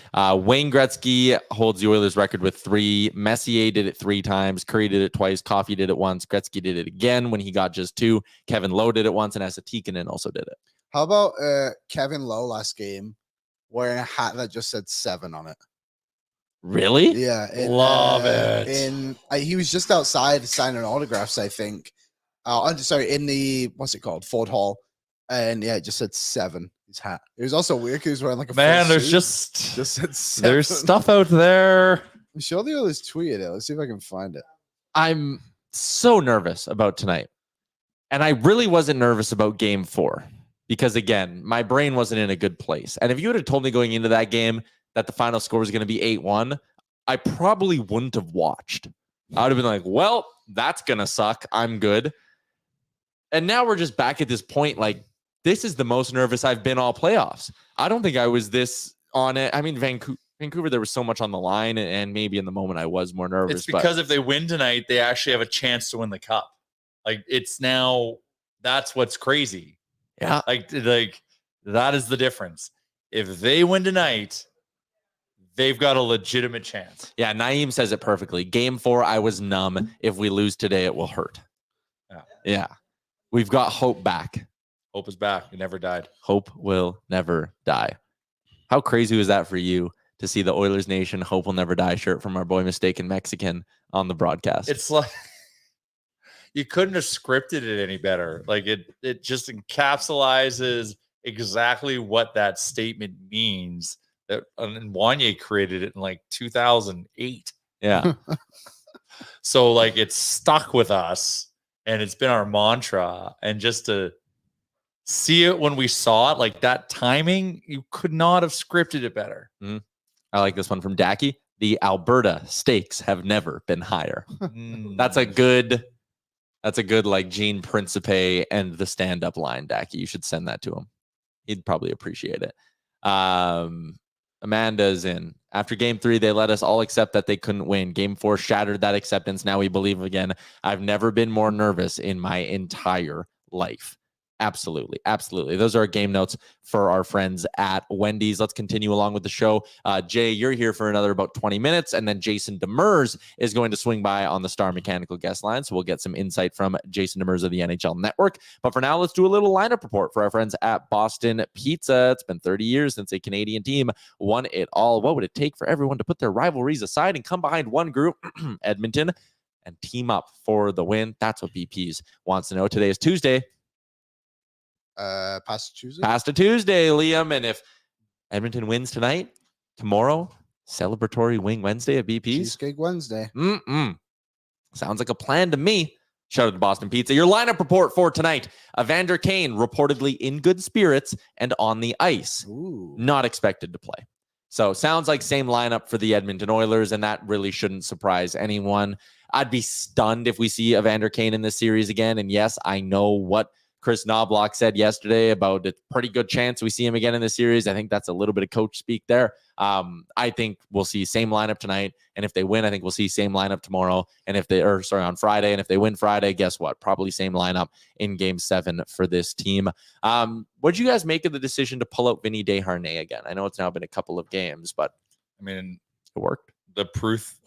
Wayne Gretzky holds the Oilers record with 3. Messier did it 3 times. Curry did it twice. Coffey did it once. Gretzky did it again when he got just 2. Kevin Lowe did it once, and Esa Tikkanen also did it. How about Kevin Lowe last game wearing a hat that just said 7 on it? Really? Yeah. Love it. He was just outside signing autographs, I think. I'm sorry, in the, what's it called? Ford Hall. And yeah, it just said 7, his hat. It was also weird because he was wearing like a Man, full there's suit. just said 7. there's stuff out there. I'm sure the others tweeted it. Let's see if I can find it. I'm so nervous about tonight. And I really wasn't nervous about game 4 because, again, my brain wasn't in a good place. And if you would have told me going into that game that the final score was going to be 8-1, I probably wouldn't have watched. I would have been like, well, that's going to suck. I'm good. And now we're just back at this point. Like, this is the most nervous I've been all playoffs. I don't think I was this on it. I mean, Vancouver, there was so much on the line, and maybe in the moment I was more nervous. It's because if they win tonight, they actually have a chance to win the cup. Like, it's now, that's what's crazy. Yeah. Like that is the difference. If they win tonight, they've got a legitimate chance. Yeah, Naeem says it perfectly. Game 4, I was numb. If we lose today, it will hurt. Yeah. We've got hope back. Hope is back. It never died. Hope will never die. How crazy was that for you to see the Oilers Nation Hope Will Never Die shirt from our boy Mistaken Mexican on the broadcast? It's like you couldn't have scripted it any better. Like it just encapsulates exactly what that statement means. That and Wanye created it in like 2008. Yeah. So like it's stuck with us and it's been our mantra. And just to see it when we saw it, like that timing, you could not have scripted it better. Mm-hmm. I like this one from Dacky. The Alberta stakes have never been higher. That's a good like Gene Principe and the stand-up line, Dacky. You should send that to him. He'd probably appreciate it. Amanda's in. After game 3, they let us all accept that they couldn't win. Game 4 shattered that acceptance. Now we believe again. I've never been more nervous in my entire life. Absolutely. Absolutely. Those are our game notes for our friends at Wendy's. Let's continue along with the show. Jay, you're here for another about 20 minutes, and then Jason Demers is going to swing by on the Star Mechanical guest line, so we'll get some insight from Jason Demers of the NHL Network. But for now, let's do a little lineup report for our friends at Boston Pizza. It's been 30 years since a Canadian team won it all. What would it take for everyone to put their rivalries aside and come behind one group, Edmonton, and team up for the win? That's what BP's wants to know. Today is Tuesday. Past Tuesday. Past a Tuesday, Liam. And if Edmonton wins tonight, tomorrow, celebratory Wing Wednesday at BP's. Cheesecake Wednesday. Sounds like a plan to me. Shout out to Boston Pizza. Your lineup report for tonight. Evander Kane reportedly in good spirits and on the ice. Ooh. Not expected to play. So sounds like same lineup for the Edmonton Oilers, and that really shouldn't surprise anyone. I'd be stunned if we see Evander Kane in this series again. And yes, I know what Chris Knobloch said yesterday about a pretty good chance we see him again in the series. I think that's a little bit of coach speak there. I think we'll see same lineup tonight. And if they win, I think we'll see same lineup tomorrow. And if they on Friday. And if they win Friday, guess what? Probably same lineup in game 7 for this team. What'd you guys make of the decision to pull out Vinny Desharnais again? I know it's now been a couple of games, but I mean, It worked. The proof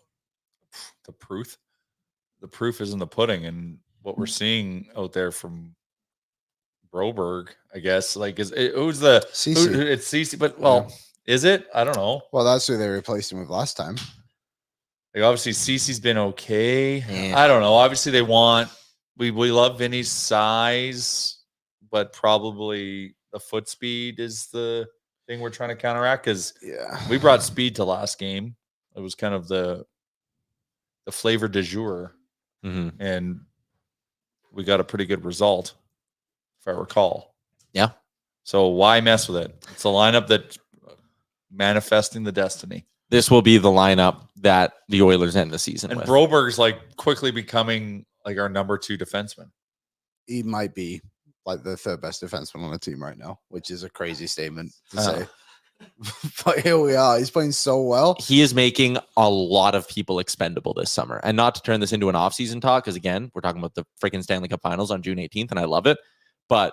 is in the pudding, and what we're seeing out there from Broberg, I guess, like who's the Cece. it's Cece, but is it? I don't know. Well, that's who they replaced him with last time. Like obviously Cece's been okay. Yeah. I don't know. Obviously they want we love Vinny's size, but probably the foot speed is the thing we're trying to counteract, because we brought speed to last game. It was kind of the flavor du jour, and we got a pretty good result, if I recall. Yeah. So why mess with it? It's a lineup that's manifesting the destiny. This will be the lineup that the Oilers end the season And with. Broberg's like quickly becoming like our number 2 defenseman. He might be like the third best defenseman on the team right now, which is a crazy statement to say. But here we are. He's playing so well. He is making a lot of people expendable this summer. And not to turn this into an offseason talk, because again, we're talking about the freaking Stanley Cup Finals on June 18th, and I love it. But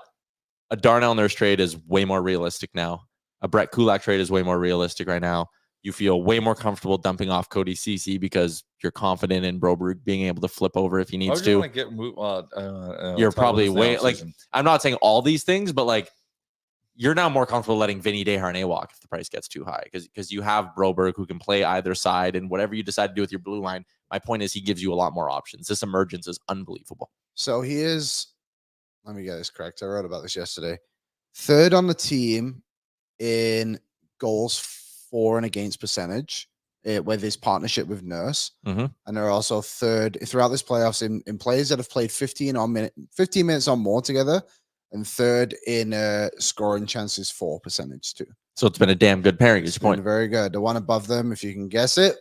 a Darnell Nurse trade is way more realistic now. A Brett Kulak trade is way more realistic right now. You feel way more comfortable dumping off Cody Cece because you're confident in Broberg being able to flip over if he needs to. You're probably way I'm not saying all these things, but like you're now more comfortable letting Vinny Desharnais walk if the price gets too high because you have Broberg who can play either side, and whatever you decide to do with your blue line, my point is he gives you a lot more options. This emergence is unbelievable. So he is, let me get this correct. I wrote about this yesterday. Third on the team in goals for and against percentage with his partnership with Nurse. And they're also third throughout this playoffs in players that have played 15 minutes or more together, and third in scoring chances for percentage too. So it's been a damn good pairing. Is your point? Very good. The one above them, if you can guess it,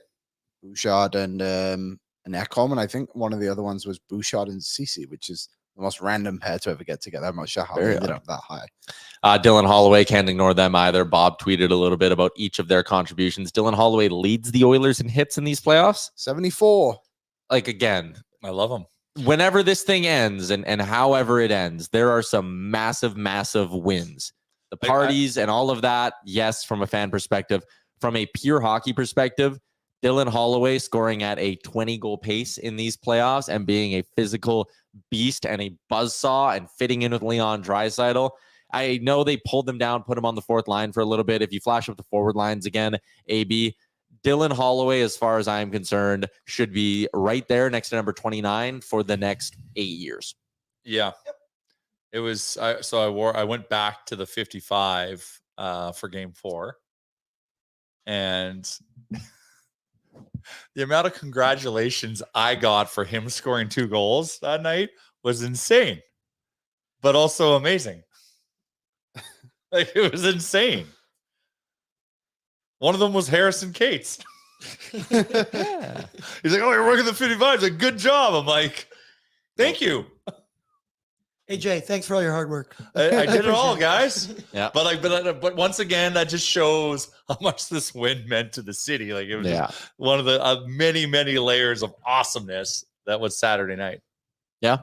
Bouchard and Ekholm, and I think one of the other ones was Bouchard and Cece, which is the most random pair to ever get together. I'm not sure how they ended up that high. Dylan Holloway, can't ignore them either. Bob tweeted a little bit about each of their contributions. Dylan Holloway leads the Oilers in hits in these playoffs. 74. Like, again, I love him. Whenever this thing ends and however it ends, there are some massive, massive wins. The parties and all of that, yes, from a fan perspective. From a pure hockey perspective, Dylan Holloway scoring at a 20-goal pace in these playoffs and being a physical beast and a buzzsaw and fitting in with Leon Draisaitl. I know they pulled them down, put him on the fourth line for a little bit. If you flash up the forward lines again, AB, Dylan Holloway, as far as I'm concerned, should be right there next to number 29 for the next 8 years. Yeah. It was, I went back to the 55 for game 4. And the amount of congratulations I got for him scoring 2 goals that night was insane, but also amazing. Like, it was insane. One of them was Harrison Cates. Yeah. He's like, "Oh, you're working the 55. He's like, good job." I'm like, "Thank you." Hey Jay, thanks for all your hard work. I did it all, guys. Yeah. But once again, that just shows how much this win meant to the city. Like, it was just one of the many, many layers of awesomeness that was Saturday night. Yeah.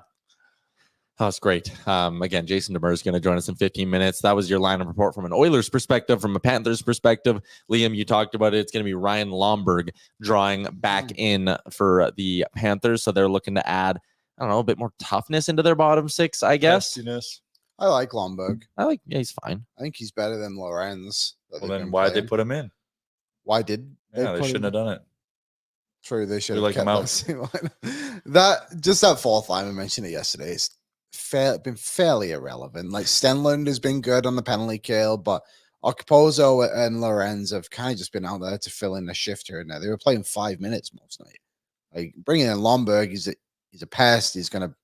Oh, that's great. Again, Jason Demers is going to join us in 15 minutes. That was your lineup report from an Oilers perspective. From a Panthers perspective, Liam, you talked about it. It's going to be Ryan Lomberg drawing back in for the Panthers. So they're looking to add, I don't know, a bit more toughness into their bottom 6, I guess. Testiness. I like Lomberg. Yeah, he's fine. I think he's better than Lorenz. Well, then why did they put him in? Why did they shouldn't have done it. True, they should have like kept him out. that same line. That fourth line, I mentioned it yesterday, it's been fairly irrelevant. Like, Stenlund has been good on the penalty kill, but Okposo and Lorenz have kind of just been out there to fill in a shift here and there. They were playing 5 minutes most night. Like, bringing in Lomberg, he's a pest. He's going to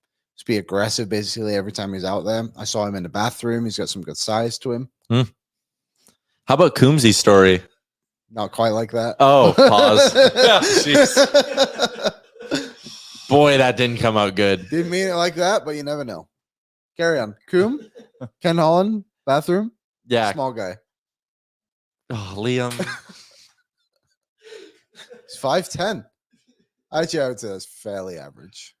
be aggressive basically every time he's out there. I saw him in the bathroom. He's got some good size to him. How about Coombsy's story? Not quite like that. Oh, pause. Yeah, jeez. Boy, that didn't come out good. Didn't mean it like that, but you never know. Carry on. Coombe, Ken Holland, bathroom. Yeah. Small guy. Oh, Liam. He's 5'10". Actually, I would say that's fairly average.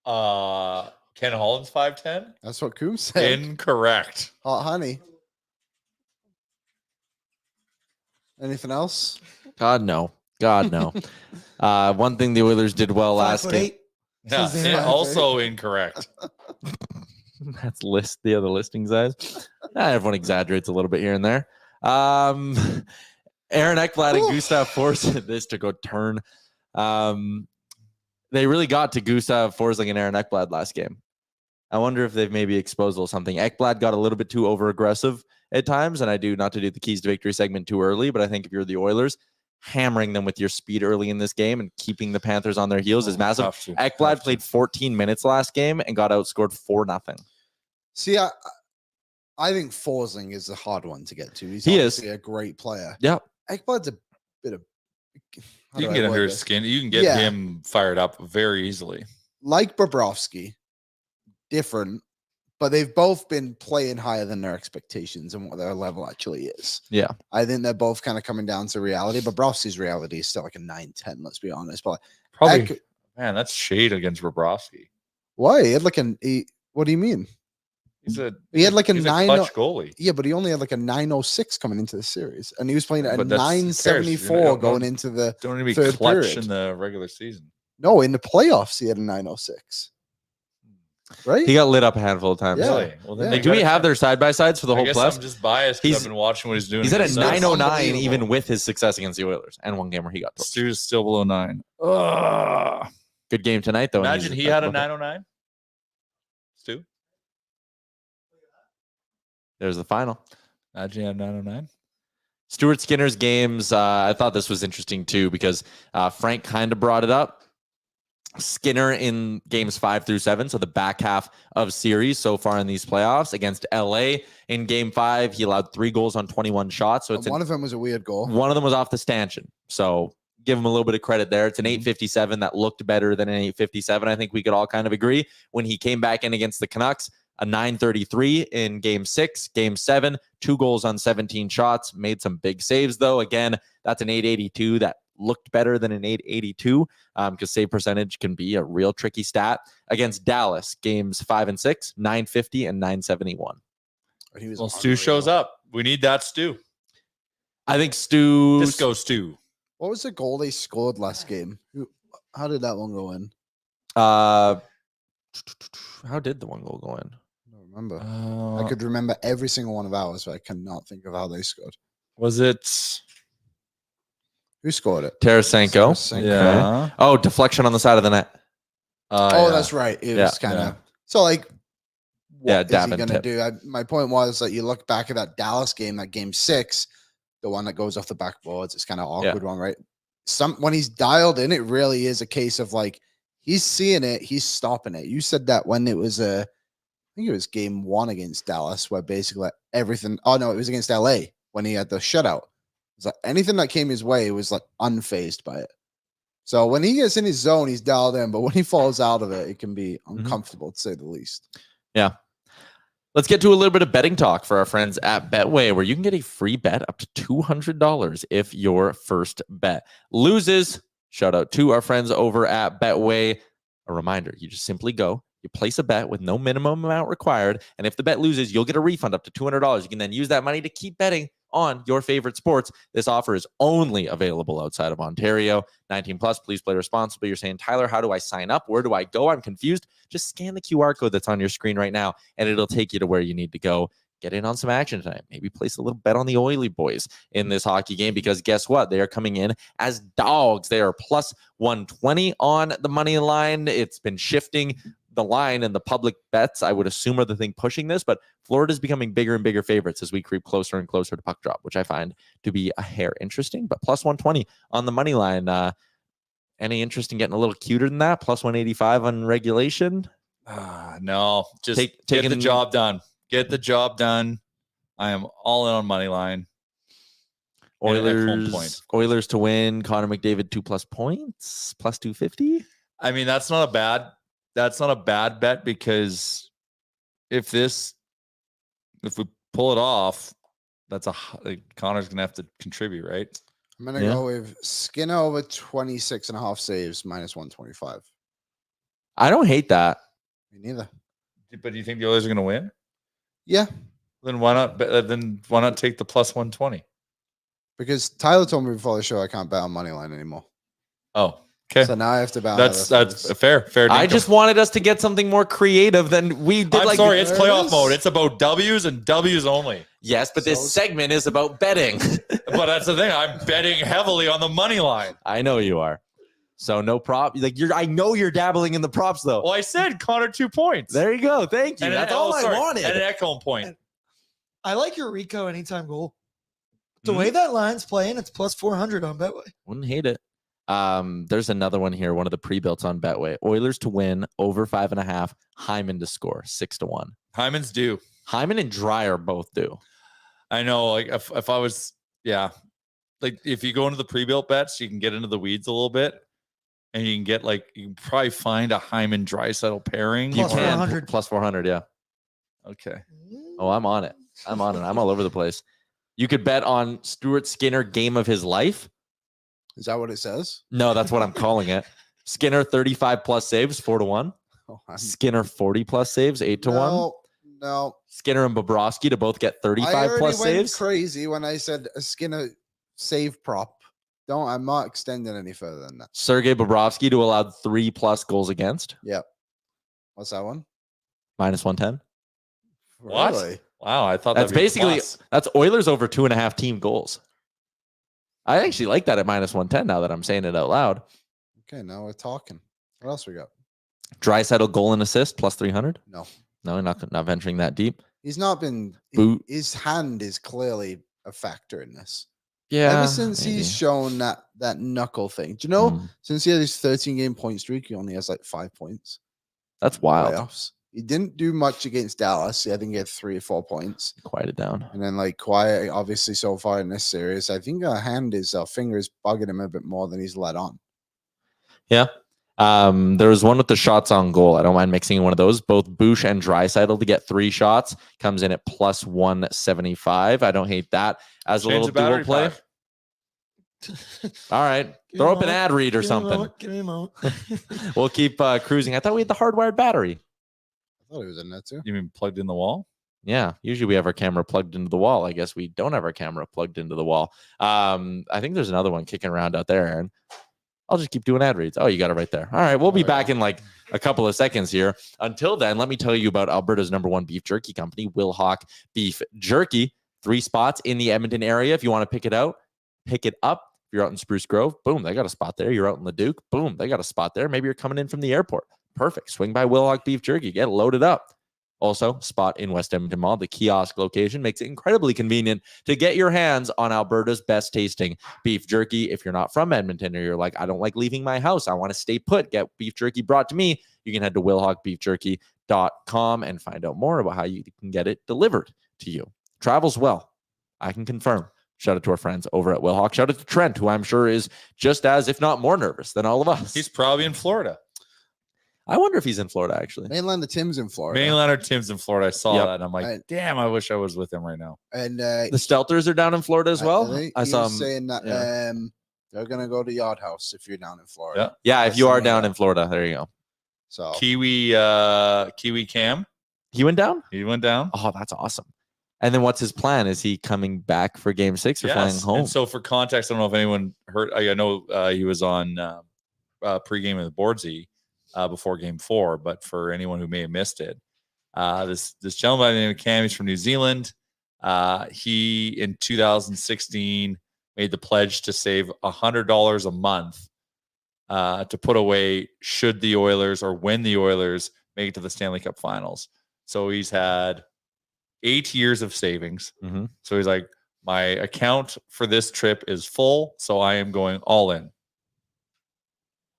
Ken Holland's 5'10". That's what Coombe said. Incorrect. Hot honey. Anything else? God, no. God, no. One thing the Oilers did well last game. 5'8". Yeah, Says they yeah, are. also incorrect. That's the other listing size. Everyone exaggerates a little bit here and there. Aaron Ekblad and Gustav Forsling. This took a turn. They really got to Gustav Forsling and Aaron Ekblad last game. I wonder if they've maybe exposed a little something. Ekblad got a little bit too over aggressive at times, and I do not to do the keys to victory segment too early, but I think if you're the Oilers, hammering them with your speed early in this game and keeping the Panthers on their heels is massive. Ekblad played 14 minutes last game and got outscored 4-0. See, I think Forsling is a hard one to get to. He's He obviously a great player. Yeah. Ekblad's a bit of... You can get under his skin. You can get him fired up very easily. Like Bobrovsky, different, but they've both been playing higher than their expectations and what their level actually is. Yeah. I think they're both kind of coming down to reality. Bobrovsky's reality is still like a 9-10, let's be honest. But Probably, man, that's shade against Bobrovsky. why? He had like what do you mean? He had like a 9 clutch goalie. Yeah, but he only had like a 906 coming into the series, and he was playing at a But that's- 974 going into the Don't even be third clutch period. in the regular season. No, in the playoffs he had a 906. Right? He got lit up a handful of times. Yeah. Really? Well, then Yeah. they Do we gotta- have their side-by-sides for the I whole guess plus? I'm just biased because He's- I've been watching what he's doing. He's at a himself. 909 unbelievable. even with his success against the Oilers, and one game where he got torched. Stu's still below 9. Good game tonight, though. and Imagine he's he had a above it. 909. Stu? There's the final. Imagine he had 909. Stuart Skinner's games, I thought this was interesting too because Frank kind of brought it up. Skinner in games 5 through 7, so the back half of series so far in these playoffs against LA. In game 5, he allowed 3 goals on 21 shots. So it's one of them was a weird goal. one of them was off the stanchion. So give him a little bit of credit there. It's an 857 that looked better than an 857. I think we could all kind of agree. When he came back in against the Canucks, a 933 in game 6, game 7, 2 goals on 17 shots, made some big saves though. Again, that's an 882 that looked better than an 882 because save percentage can be a real tricky stat. Against Dallas, games 5 and 6, 950 and 971. He was Well, Stu shows up. We need that Stu. I think Stu. Disco Stu. What was the goal they scored last game? How did that one go in? How did the one goal go in? I don't remember. I could remember every single one of ours, but I cannot think of how they scored. Was it? Who scored it? Tarasenko. Tarasenko. Yeah. Oh, deflection on the side of the net. Oh, Yeah. that's right. It Yeah. was kind of Yeah. so like. Yeah, What is he dab and going to tip. do? My point was that you look back at that Dallas game, that game 6, the one that goes off the backboards. It's kind of awkward one, right? When he's dialed in, it really is a case of like he's seeing it, he's stopping it. You said that when it was I think it was game 1 against Dallas, where basically everything. Oh no, it was against LA when he had the shutout. It's like anything that came his way was like unfazed by it. So when he gets in his zone, he's dialed in, but when he falls out of it, it can be uncomfortable to say the least. Yeah. Let's get to a little bit of betting talk for our friends at Betway, where you can get a free bet up to $200 if your first bet loses. Shout out to our friends over at Betway. A reminder, you just simply go, you place a bet with no minimum amount required, and if the bet loses, you'll get a refund up to $200. You can then use that money to keep betting on your favorite sports. This offer is only available outside of Ontario. 19 plus, please play responsibly. You're saying, Tyler, how do I sign up? Where do I go? I'm confused. Just scan the QR code that's on your screen right now, and it'll take you to where you need to go. Get in on some action tonight. Maybe place a little bet on the Oily boys in this hockey game, because guess what? They are coming in as dogs. They are plus 120 on the money line. It's been shifting the line, and the public bets, I would assume, are the thing pushing this, but Florida's becoming bigger and bigger favorites as we creep closer and closer to puck drop, which I find to be a hair interesting, but plus 120 on the money line. Any interest in getting a little cuter than that? Plus 185 on regulation? No, just get the job done. Get the job done. I am all in on money line. Oilers to win. Connor McDavid 2+ points, plus 250. I mean, that's not a bad bet, because if we pull it off, Connor's gonna have to contribute, right? I'm going to go with Skinner over 26.5 saves, minus 125. I don't hate that. Me neither. But do you think the Oilers are gonna win? Yeah. Then why not? Then why not take the plus 120? Because Tyler told me before the show I can't bet on money line anymore. Oh, okay. So now I have to bet. That's things. a fair. I just wanted us to get something more creative than we did. I'm sorry, it's There it playoff is. mode. It's about W's and W's only. Yes, but this segment is about betting. But that's the thing. I'm betting heavily on the money line. I know you are. So no prop. Like I know you're dabbling in the props though. Well, I said Connor 2 points. There you go. Thank you. And That's an- all oh, I sorry, wanted. And an echo point. I like your Rico anytime goal. The Mm-hmm. way that line's playing, it's plus 400 on Betway. Wouldn't hate it. There's another one here. One of the pre-builts on Betway. Oilers to win over 5.5. Hyman to score 6-1. Hyman's due. Hyman and Dryer both do. I know. Like if I was, like if you go into the pre-built bets, you can get into the weeds a little bit, and you can get you can probably find a Hyman Draisaitl pairing. You Plus can 400. plus 400. Yeah. Okay. Oh, I'm on it. I'm all over the place. You could bet on Stuart Skinner game of his life. Is that what it says? No, that's what I'm calling it. Skinner 35 plus saves 4-1. Oh, Skinner 40 plus saves 8-1. No. Skinner and Bobrovsky to both get 35 I already plus went saves. crazy when I said a Skinner save prop. I'm not extending any further than that. Sergei Bobrovsky to allow 3+ goals against Yep. What's that one? minus 110. What? Really? Wow, I thought That's that'd be basically plus. that's Oilers over 2.5 team goals. I actually like that at minus 110 now that I'm saying it out loud. Okay, now we're talking. What else we got? Draisaitl goal and assist plus 300. No. No, not venturing that deep. He's not been. Boot. His hand is clearly a factor in this. Yeah. Ever since he's shown that knuckle thing. Do you know, Mm. since he had his 13-game point streak, he only has 5 points. That's wild. Playoffs. He didn't do much against Dallas. I think he had 3 or 4 points. Quiet it down. And then quiet, obviously, so far in this series. I think our finger is bugging him a bit more than he's let on. Yeah. There was one with the shots on goal. I don't mind mixing in one of those. Both Bush and Draisaitl to get 3 shots comes in at plus 175. I don't hate that as a Change little the battery dual play. pack. All right. Give Throw me up a an moment. ad read or something. Give me a moment. We'll keep cruising. I thought we had the hardwired battery. I thought he was in that too. You mean plugged in the wall? Yeah, usually we have our camera plugged into the wall. I guess we don't have our camera plugged into the wall. I think there's another one kicking around out there, Aaron. I'll just keep doing ad reads. Oh, you got it right there. All right, we'll be back in a couple of seconds here. Until then, let me tell you about Alberta's #1 beef jerky company, Will Hawk Beef Jerky. 3 spots in the Edmonton area. If you want to pick it up. If you're out in Spruce Grove, boom, they got a spot there. You're out in Leduc, boom, they got a spot there. Maybe you're coming in from the airport. Perfect. Swing by Will Hawk Beef Jerky. Get loaded up. Also, spot in West Edmonton Mall. The kiosk location makes it incredibly convenient to get your hands on Alberta's best tasting beef jerky. If you're not from Edmonton or you're like, I don't like leaving my house, I want to stay put, get beef jerky brought to me, you can head to willhawkbeefjerky.com and find out more about how you can get it delivered to you. Travels well. I can confirm. Shout out to our friends over at Will Hawk. Shout out to Trent, who I'm sure is just as, if not more nervous than all of us. He's probably in Florida. I wonder if he's in Florida, actually. Mainland the Tim's in Florida. Mainlander Tim's in Florida. I saw Yep. that, and I'm like, Right. damn, I wish I was with him right now. And The Stelters are down in Florida as well. I he saw was him. saying that yeah. they're gonna go to Yard House if you're down in Florida. Yeah, if you I've are seen down that. in Florida, there you go. So Kiwi Cam, He went down? he went down. Oh, that's awesome. And then what's his plan? Is he coming back for game 6 or flying Yes. home? And so for context, I don't know if anyone heard. I know he was on pregame with Boardsy before game 4, but for anyone who may have missed it, this gentleman by the name of Cam, he's from New Zealand. He in 2016 made the pledge to save $100 a month to put away should the Oilers or when the Oilers make it to the Stanley Cup Finals. So he's had 8 years of savings. Mhm. So he's like, my account for this trip is full, so I am going all in.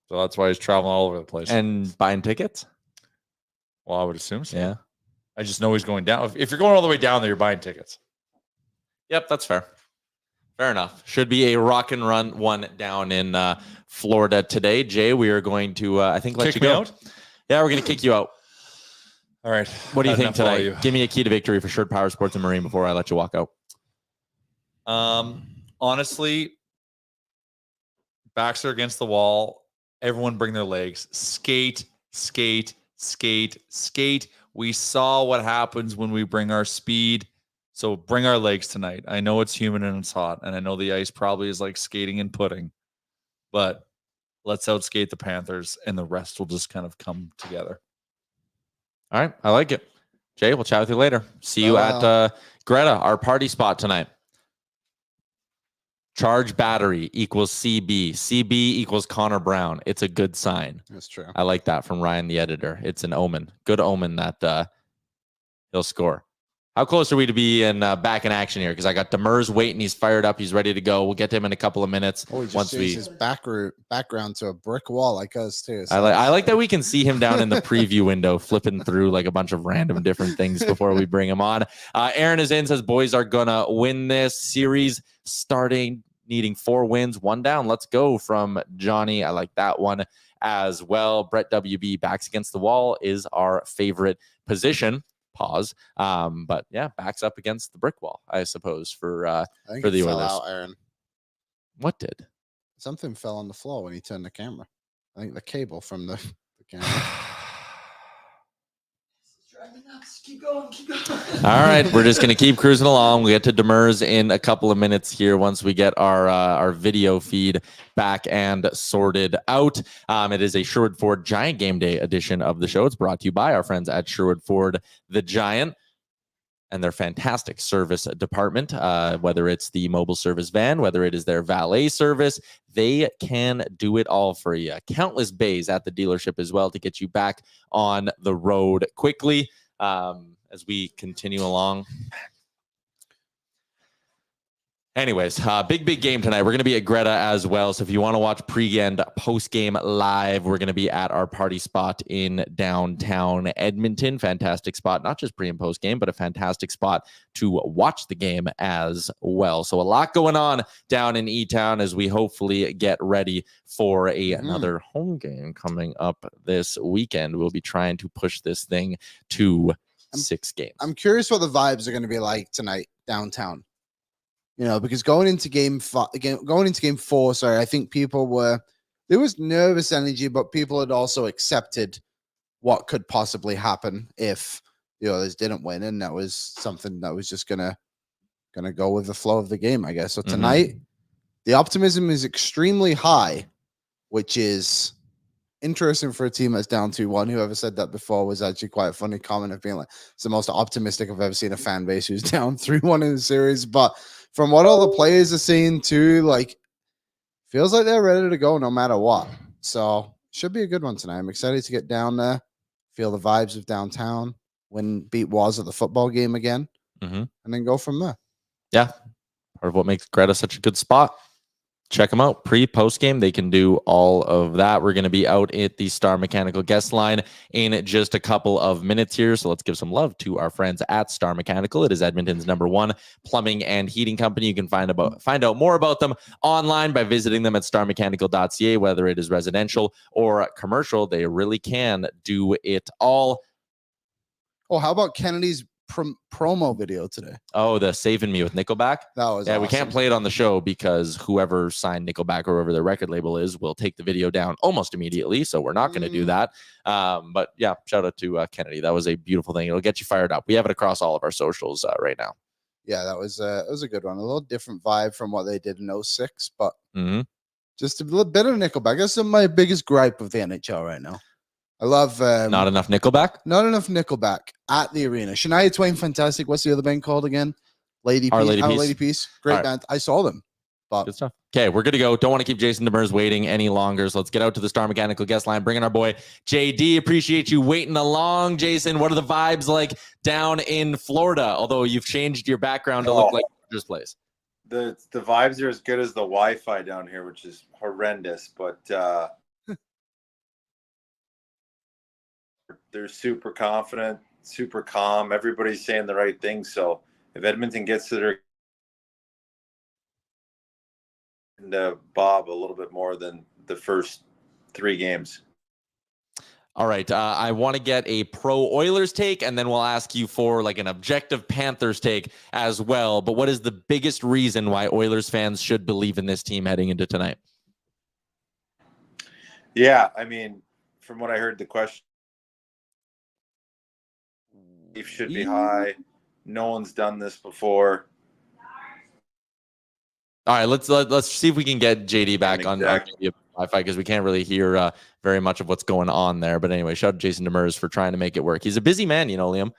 So that's why he's traveling all over the place. And buying tickets? Well, I would assume so. Yeah. I just know he's going down. If you're going all the way down there, you're buying tickets. Yep, that's fair. Fair enough. Should be a rock and run one down in Florida today. Jay, we are going to, I think, let Kick you me go. out? Yeah, we're going to kick you out. All right. What do you Had think enough of all tonight? Give me a key to victory for Shirt Power Sports and Marine before I let you walk out. Honestly, backs are against the wall. Everyone bring their legs. Skate, skate, skate, skate. We saw what happens when we bring our speed. So bring our legs tonight. I know it's humid and it's hot, and I know the ice probably is like skating and pudding, but let's outskate the Panthers, and the rest will just kind of come together. All right. I like it. Jay, we'll chat with you later. See you at Greta, our party spot tonight. Charge battery equals CB. CB equals Connor Brown. It's a good sign. That's true. I like that from Ryan, the editor. It's an omen. Good omen that he'll score. How close are we to be back in action here? Because I got Demers waiting. He's fired up. He's ready to go. We'll get to him in a couple of minutes. Oh, he just changed his background to a brick wall like us too. So I like that we can see him down in the preview window, flipping through like a bunch of random different things before we bring him on. Aaron is in, says boys are gonna win this series, starting needing 4 wins, 1 down. Let's go from Johnny. I like that one as well. Brett WB, backs against the wall is our favorite position. Pause. But yeah, backs up against the brick wall, I suppose, for the Oilers. Out, Aaron. What did? Something fell on the floor when he turned the camera. I think the cable from the camera. Keep going. All right, we're just going to keep cruising along. We get to Demers in a couple of minutes here once we get our video feed back and sorted out. It is a Sherwood Ford Giant Game Day edition of the show. It's brought to you by our friends at Sherwood Ford the Giant and their fantastic service department, whether it's the mobile service van, whether it is their valet service, they can do it all for you. Countless bays at the dealership as well to get you back on the road quickly as we continue along. Anyways, big game tonight. We're going to be at Greta as well. So if you want to watch pre and post-game live, we're going to be at our party spot in downtown Edmonton. Fantastic spot, not just pre and post-game, but a fantastic spot to watch the game as well. So a lot going on down in E-Town as we hopefully get ready for another home game coming up this weekend. We'll be trying to push this thing to 6 games. I'm curious what the vibes are going to be like tonight downtown. You know, because going into game 4, I think there was nervous energy, but people had also accepted what could possibly happen if the Oilers didn't win, and that was something that was just gonna go with the flow of the game, I guess. So tonight, the optimism is extremely high, which is interesting for a team that's down 2-1. Whoever said that before was actually quite a funny comment of being like, it's the most optimistic I've ever seen a fan base who's down 3-1 in the series, but from what all the players are seeing too, like, feels like they're ready to go no matter what. So should be a good one tonight. I'm excited to get down there, feel the vibes of downtown, beat Waz at the football game again, and then go from there. Yeah, part of what makes Greta such a good spot. Check them out. Post game, they can do all of that. We're going to be out at the Star Mechanical guest line in just a couple of minutes here. So let's give some love to our friends at Star Mechanical. It is Edmonton's #1 plumbing and heating company. You can find out more about them online by visiting them at starmechanical.ca. Whether it is residential or commercial, they really can do it all. Oh, how about Kennedy's promo video today? Oh, the Saving Me with Nickelback. That was awesome. We can't play it on the show because whoever signed Nickelback or whoever their record label is will take the video down almost immediately. So we're not going to do that. But yeah, shout out to Kennedy. That was a beautiful thing. It'll get you fired up. We have it across all of our socials right now. Yeah, that was a good one. A little different vibe from what they did in 2006, but just a little bit of Nickelback. That's my biggest gripe of the NHL right now. I love not enough Nickelback. Not enough Nickelback at the arena. Shania Twain, fantastic. What's the other band called again? Our Lady Peace. Great band. I saw them. But good stuff. Okay, we're good to go. Don't want to keep Jason Demers waiting any longer. So let's get out to the Star Mechanical guest line. Bring in our boy JD. Appreciate you waiting along, Jason. What are the vibes like down in Florida? Although you've changed your background to look like this place. The vibes are as good as the Wi-Fi down here, which is horrendous. But they're super confident, super calm. Everybody's saying the right thing. So if Edmonton gets to their Bob a little bit more than the first 3 games. All right. I want to get a pro Oilers take, and then we'll ask you for like an objective Panthers take as well. But what is the biggest reason why Oilers fans should believe in this team heading into tonight? Yeah, I mean, from what I heard, the question should be high. No one's done this before. All right, let's see if we can get JD back on Wi-Fi, because we can't really hear very much of what's going on there. But anyway, shout out to Jason Demers for trying to make it work. He's a busy man, Liam.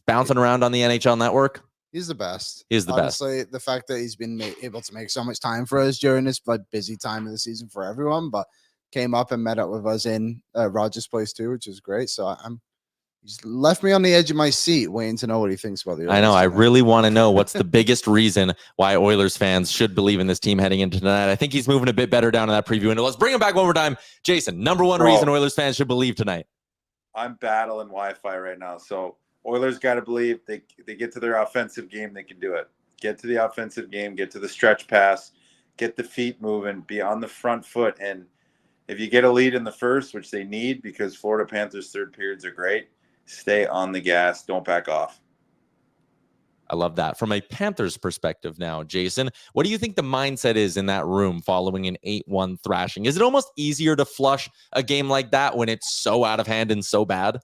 Bouncing around on the NHL Network. He's the best. He's the best. Honestly, the fact that he's been able to make so much time for us during this busy time of the season for everyone, but came up and met up with us in Rogers Place too, which is great. So he's left me on the edge of my seat waiting to know what he thinks about the Oilers. I know. I really want to know what's the biggest reason why Oilers fans should believe in this team heading into tonight. I think he's moving a bit better down in that preview window. Let's bring him back one more time. Jason, number one reason Oilers fans should believe tonight. I'm battling Wi-Fi right now. So Oilers got to believe they get to their offensive game, they can do it. Get to the offensive game, get to the stretch pass, get the feet moving, be on the front foot. And if you get a lead in the first, which they need because Florida Panthers' third periods are great, stay on the gas. Don't back off. I love that. From a Panthers perspective now, Jason, what do you think the mindset is in that room following an 8-1 thrashing? Is it almost easier to flush a game like that when it's so out of hand and so bad?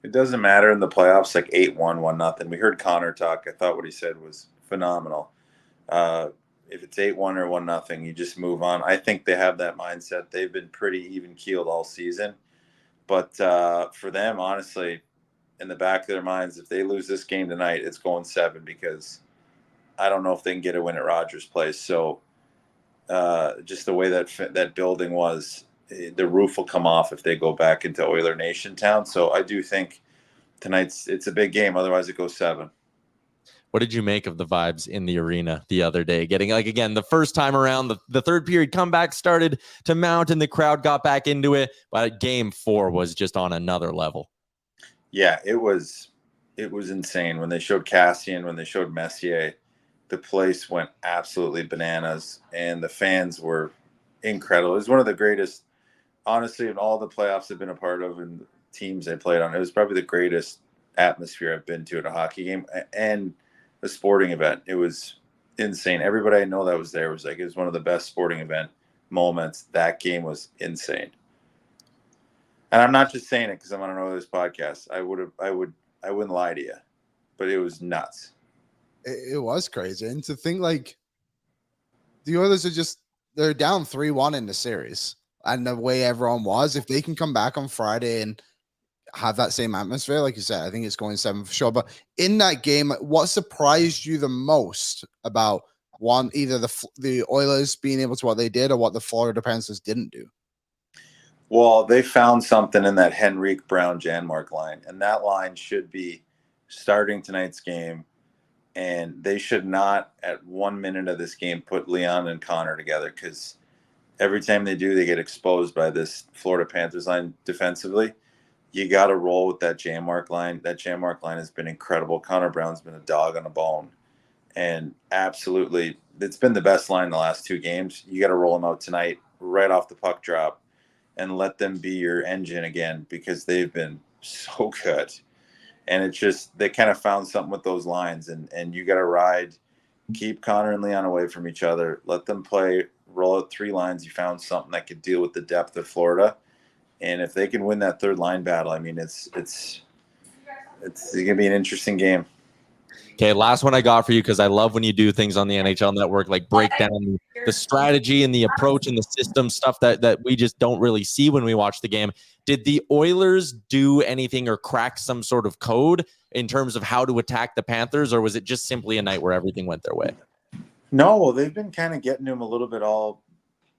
It doesn't matter in the playoffs, like 8-1, 1-0. We heard Connor talk. I thought what he said was phenomenal. If it's 8-1 or 1-0, you just move on. I think they have that mindset. They've been pretty even-keeled all season. But for them, honestly, in the back of their minds, if they lose this game tonight, it's going 7 because I don't know if they can get a win at Rogers Place. So just the way that building was, the roof will come off if they go back into Oiler Nation town. So I do think it's a big game. Otherwise, it goes 7. What did you make of the vibes in the arena the other day? Getting, like, again, the first time around, the third period comeback started to mount and the crowd got back into it. But game 4 was just on another level. Yeah, it was insane. When they showed Cassian, when they showed Messier, the place went absolutely bananas. And the fans were incredible. It was one of the greatest, honestly, in all the playoffs I've been a part of and teams I played on. It was probably the greatest atmosphere I've been to at a hockey game and a sporting event. It was insane. Everybody I know that was there was like, it was one of the best sporting event moments. That game was insane. And I'm not just saying it because I'm on an Oilers podcast. I wouldn't lie to you, but it was nuts. It was crazy. And to think, like, the Oilers they're down 3-1 in the series. And the way everyone was, if they can come back on Friday and have that same atmosphere, like you said, I think it's going 7 for sure. But in that game, what surprised you the most about either the Oilers being able to what they did or what the Florida Panthers didn't do? Well, they found something in that Henrique, Brown, Janmark line, and that line should be starting tonight's game. And they should not, at 1 minute of this game, put Leon and Connor together, because every time they do, they get exposed by this Florida Panthers line defensively. You got to roll with that Janmark line. That Janmark line has been incredible. Connor Brown's been a dog on a bone. And absolutely, it's been the best line in the last 2 games. You got to roll them out tonight, right off the puck drop, and let them be your engine again, because they've been so good. And it's just, they kind of found something with those lines, and you got to ride, keep Connor and Leon away from each other, let them play, roll out 3 lines. You found something that could deal with the depth of Florida. And if they can win that third line battle, I mean, it's going to be an interesting game. Okay, last one I got for you, because I love when you do things on the NHL Network, like break down the strategy and the approach and the system stuff that we just don't really see when we watch the game. Did the Oilers do anything or crack some sort of code in terms of how to attack the Panthers, or was it just simply a night where everything went their way? No, well, they've been kind of getting to him a little bit all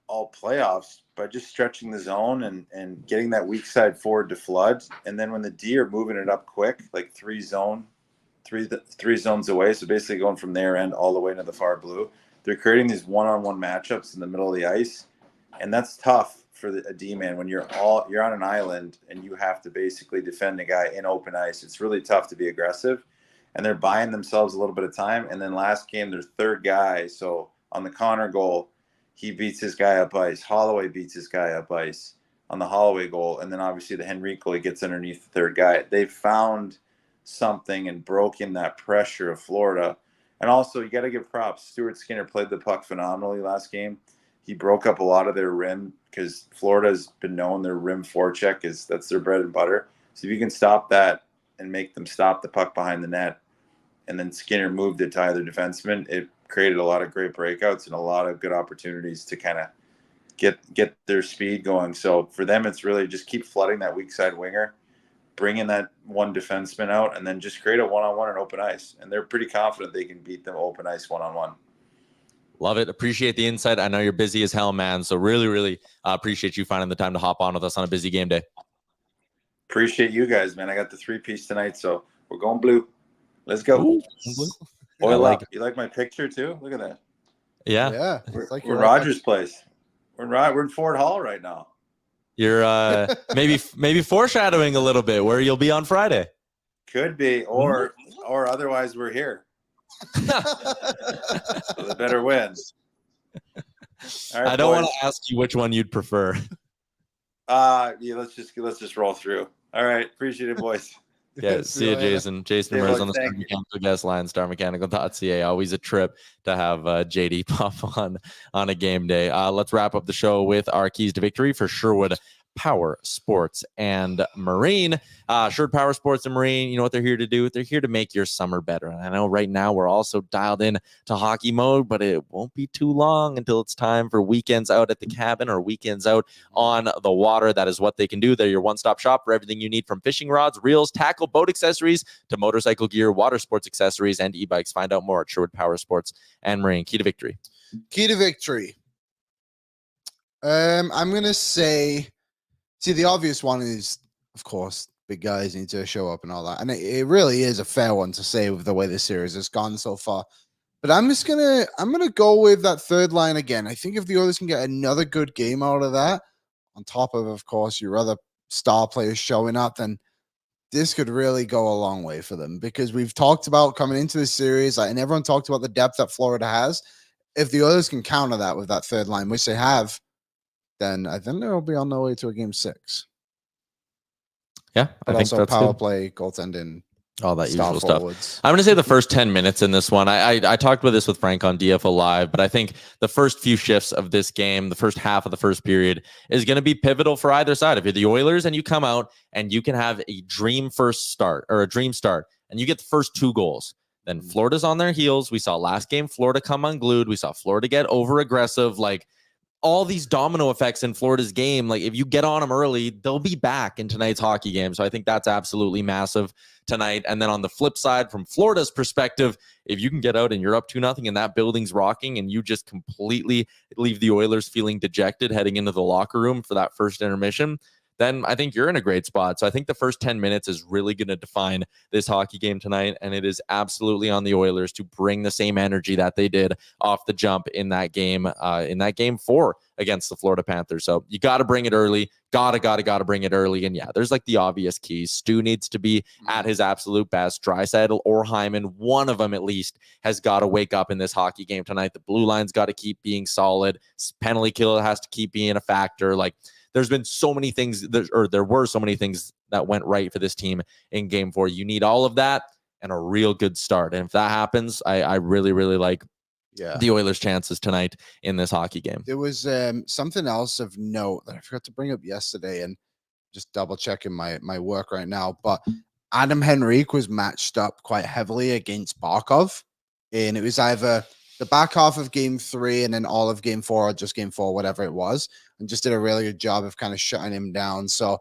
playoffs by just stretching the zone and getting that weak side forward to flood. And then when the D are moving it up quick, like three zones away, so basically going from their end all the way to the far blue, they're creating these one-on-one matchups in the middle of the ice. And that's tough for a D-man when you're on an island and you have to basically defend a guy in open ice. It's really tough to be aggressive. And they're buying themselves a little bit of time. And then last game, their third guy, so on the Connor goal, he beats his guy up ice. Holloway beats his guy up ice on the Holloway goal. And then obviously the Henrique goal, he gets underneath the third guy. They found something and broken that pressure of Florida. And also, you got to give props. Stuart Skinner played the puck phenomenally last game. He broke up a lot of their rim, because Florida's been known their rim forecheck that's their bread and butter. So if you can stop that and make them stop the puck behind the net, and then Skinner moved it to either defenseman, it created a lot of great breakouts and a lot of good opportunities to kind of get their speed going. So for them, it's really just keep flooding that weak side winger, bringing that one defenseman out, and then just create a one-on-one and open ice. And they're pretty confident they can beat them open ice one-on-one. Love it. Appreciate the insight. I know you're busy as hell, man. So really, really appreciate you finding the time to hop on with us on a busy game day. Appreciate you guys, man. I got the 3-piece tonight, so we're going blue. Let's go. Ooh. Oil like up. You like my picture too? Look at that. Yeah. Yeah. We're, It's like we're you're Rogers Place. We're in Fort Hall right now. You're maybe foreshadowing a little bit where you'll be on Friday. Could be, or otherwise we're here. So the better wins. All right, I don't want boys. to ask you which one you'd prefer. Yeah, let's just roll through. All right, appreciate it, boys. Yeah, see you, Jason. Jason Yeah, Demers look, on the Star thank you. Mechanical guest line, starmechanical.ca. Always a trip to have JD pop on a game day. Let's wrap up the show with our keys to victory for Sherwood Power Sports and Marine. Sherwood Power Sports and Marine, you know what they're here to do? They're here to make your summer better. And I know right now we're also dialed in to hockey mode, but it won't be too long until it's time for weekends out at the cabin or weekends out on the water. That is what they can do. They're your one-stop shop for everything you need, from fishing rods, reels, tackle, boat accessories to motorcycle gear, water sports accessories, and e-bikes. Find out more at Sherwood Power Sports and Marine. Key to victory. Key to victory. I'm gonna say, the obvious one is, of course, big guys need to show up and all that, and it really is a fair one to say with the way this series has gone so far. But I'm gonna go with that third line again. I think if the Oilers can get another good game out of that, on top of course, your other star players showing up, then this could really go a long way for them, because we've talked about coming into this series, and everyone talked about the depth that Florida has. If the Oilers can counter that with that third line, which they have, then I think they'll be on their way to a game 6. Yeah, But I think also that's power good. play, goaltending, All that star usual stuff. forwards. I'm going to say the first 10 minutes in this one. I talked about this with Frank on DFO Live, but I think the first few shifts of this game, the first half of the first period, is going to be pivotal for either side. If you're the Oilers and you come out and you can have a dream first start or a dream start and you get the first 2 goals, then Florida's on their heels. We saw last game Florida come unglued. We saw Florida get over aggressive. Like, all these domino effects in Florida's game, like if you get on them early, they'll be back in tonight's hockey game. So I think that's absolutely massive tonight. And then on the flip side, from Florida's perspective, if you can get out and you're up 2-0 and that building's rocking and you just completely leave the Oilers feeling dejected heading into the locker room for that first intermission, then I think you're in a great spot. So I think the first 10 minutes is really going to define this hockey game tonight. And it is absolutely on the Oilers to bring the same energy that they did off the jump in that game 4 against the Florida Panthers. So you got to bring it early. Gotta bring it early. And yeah, there's like the obvious keys. Stu needs to be at his absolute best. Draisaitl or Hyman, one of them at least, has got to wake up in this hockey game tonight. The blue line's got to keep being solid. Penalty kill has to keep being a factor. Like, there's been so many things, there were so many things that went right for this team in game 4. You need all of that and a real good start. And if that happens, I really, really like the Oilers' chances tonight in this hockey game. There was something else of note that I forgot to bring up yesterday, and just double checking my work right now. But Adam Henrique was matched up quite heavily against Barkov, and it was either the back half of game 3 and then all of game 4, or just game 4, whatever it was, and just did a really good job of kind of shutting him down. So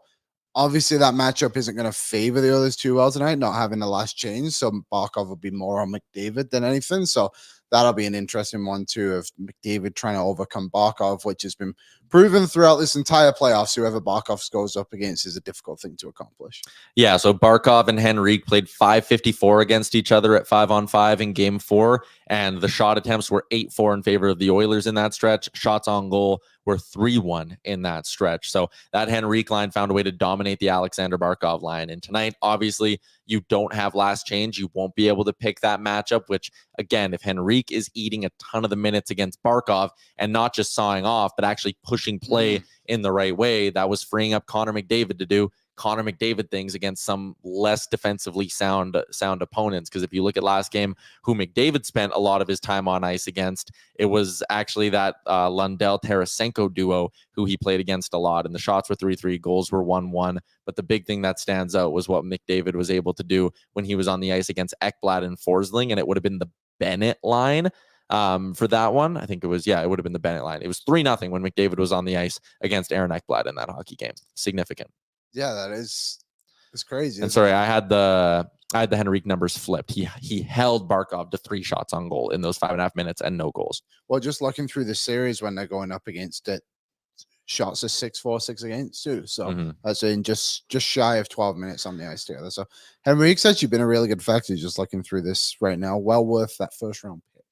obviously that matchup isn't going to favor the Oilers too well tonight, not having the last change. So Barkov will be more on McDavid than anything. So that'll be an interesting one too, of McDavid trying to overcome Barkov, which has been proven throughout this entire playoffs. Whoever Barkov goes up against is a difficult thing to accomplish. Yeah, so Barkov and Henrique played .554 against each other at 5-on-5 in game 4, and the shot attempts were 8-4 in favor of the Oilers in that stretch. Shots on goal were 3-1 in that stretch. So that Henrique line found a way to dominate the Alexander Barkov line. And tonight, obviously, you don't have last change. You won't be able to pick that matchup, which, again, if Henrique is eating a ton of the minutes against Barkov and not just sawing off, but actually pushing play in the right way, that was freeing up Connor McDavid to do. Connor McDavid things against some less defensively sound opponents. Because if you look at last game, who McDavid spent a lot of his time on ice against, it was actually that Lundell-Tarasenko duo who he played against a lot. And the shots were 3-3, goals were 1-1. But the big thing that stands out was what McDavid was able to do when he was on the ice against Ekblad and Forsling, and it would have been the Bennett line. For that one, I think it would have been the Bennett line. It was 3-0 when McDavid was on the ice against Aaron Ekblad in that hockey game. Significant. Yeah, it's crazy. And sorry, I had the Henrique numbers flipped. He held Barkov to 3 shots on goal in those 5.5 minutes and no goals. Well, just looking through the series when they're going up against it, shots are 6-4, 6 against too. So that's in just shy of 12 minutes on the ice together. So Henrique's actually been a really good factor just looking through this right now. Well worth that first round pick.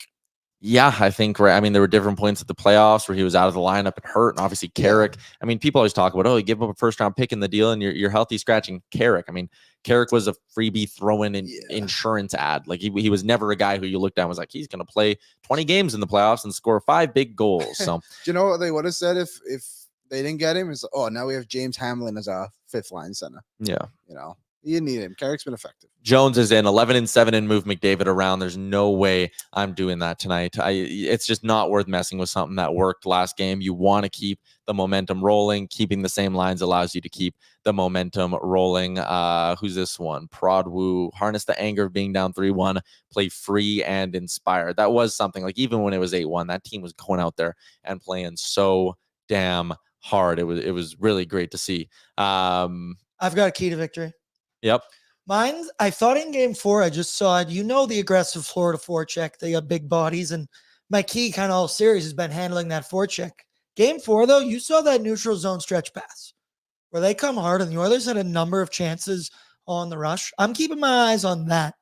Yeah, I think, right. I mean, there were different points at the playoffs where he was out of the lineup and hurt. And obviously, Carrick. I mean, people always talk about, you give up a first round pick in the deal and you're healthy scratching Carrick. I mean, Carrick was a freebie throw-in insurance ad. Like he was never a guy who you looked at and was like, he's going to play 20 games in the playoffs and score 5 big goals. So, do you know what they would have said if they didn't get him? Is now we have James Hamlin as our 5th line center. Yeah, you need him. Carrick's been effective. Jones is in 11-7 and move McDavid around. There's no way I'm doing that tonight. It's just not worth messing with something that worked last game. You want to keep the momentum rolling. Keeping the same lines allows you to keep the momentum rolling. Who's this one? Prodwu. Harness the anger of being down 3-1. Play free and inspired. That was something. Like, even when it was 8-1, that team was going out there and playing so damn hard. It was really great to see. I've got a key to victory. Yep. I thought in game 4, I just saw it. The aggressive Florida forecheck. They got big bodies, and my key kind of all series has been handling that forecheck. Game 4, though, you saw that neutral zone stretch pass where they come hard, and the Oilers had a number of chances on the rush. I'm keeping my eyes on that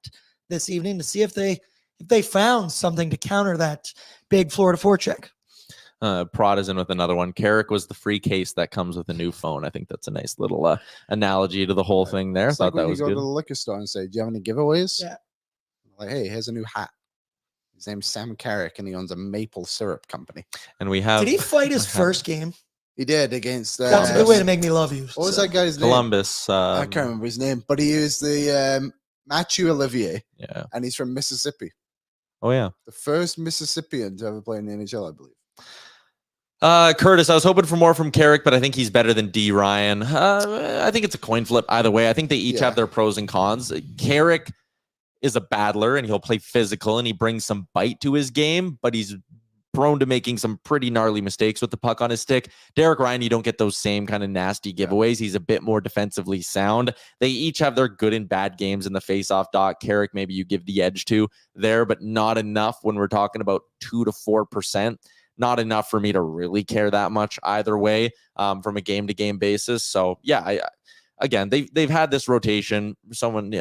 this evening to see if they found something to counter that big Florida forecheck. Prod is in with another one. Carrick was the free case that comes with a new phone. I think that's a nice little analogy to the whole thing there. I thought that was good. You go to the liquor store and say, do you have any giveaways? Yeah. Like, hey, here's a new hat. His name's Sam Carrick, and he owns a maple syrup company. And we have... Did he fight his first game? He did against... That's a good way to make me love you. What was that guy's name? Columbus. I can't remember his name, but he is the Matthew Olivier. Yeah. And he's from Mississippi. Oh, yeah. The first Mississippian to ever play in the NHL, I believe. Curtis, I was hoping for more from Carrick, but I think he's better than D. Ryan. I think it's a coin flip either way. I think they each have their pros and cons. Carrick is a battler, and he'll play physical, and he brings some bite to his game, but he's prone to making some pretty gnarly mistakes with the puck on his stick. Derek Ryan, you don't get those same kind of nasty giveaways. He's a bit more defensively sound. They each have their good and bad games in the face-off dot. Carrick, maybe you give the edge to there, but not enough when we're talking about 2 to 4%. Not enough for me to really care that much either way from a game-to-game basis. So, yeah, again, they've had this rotation.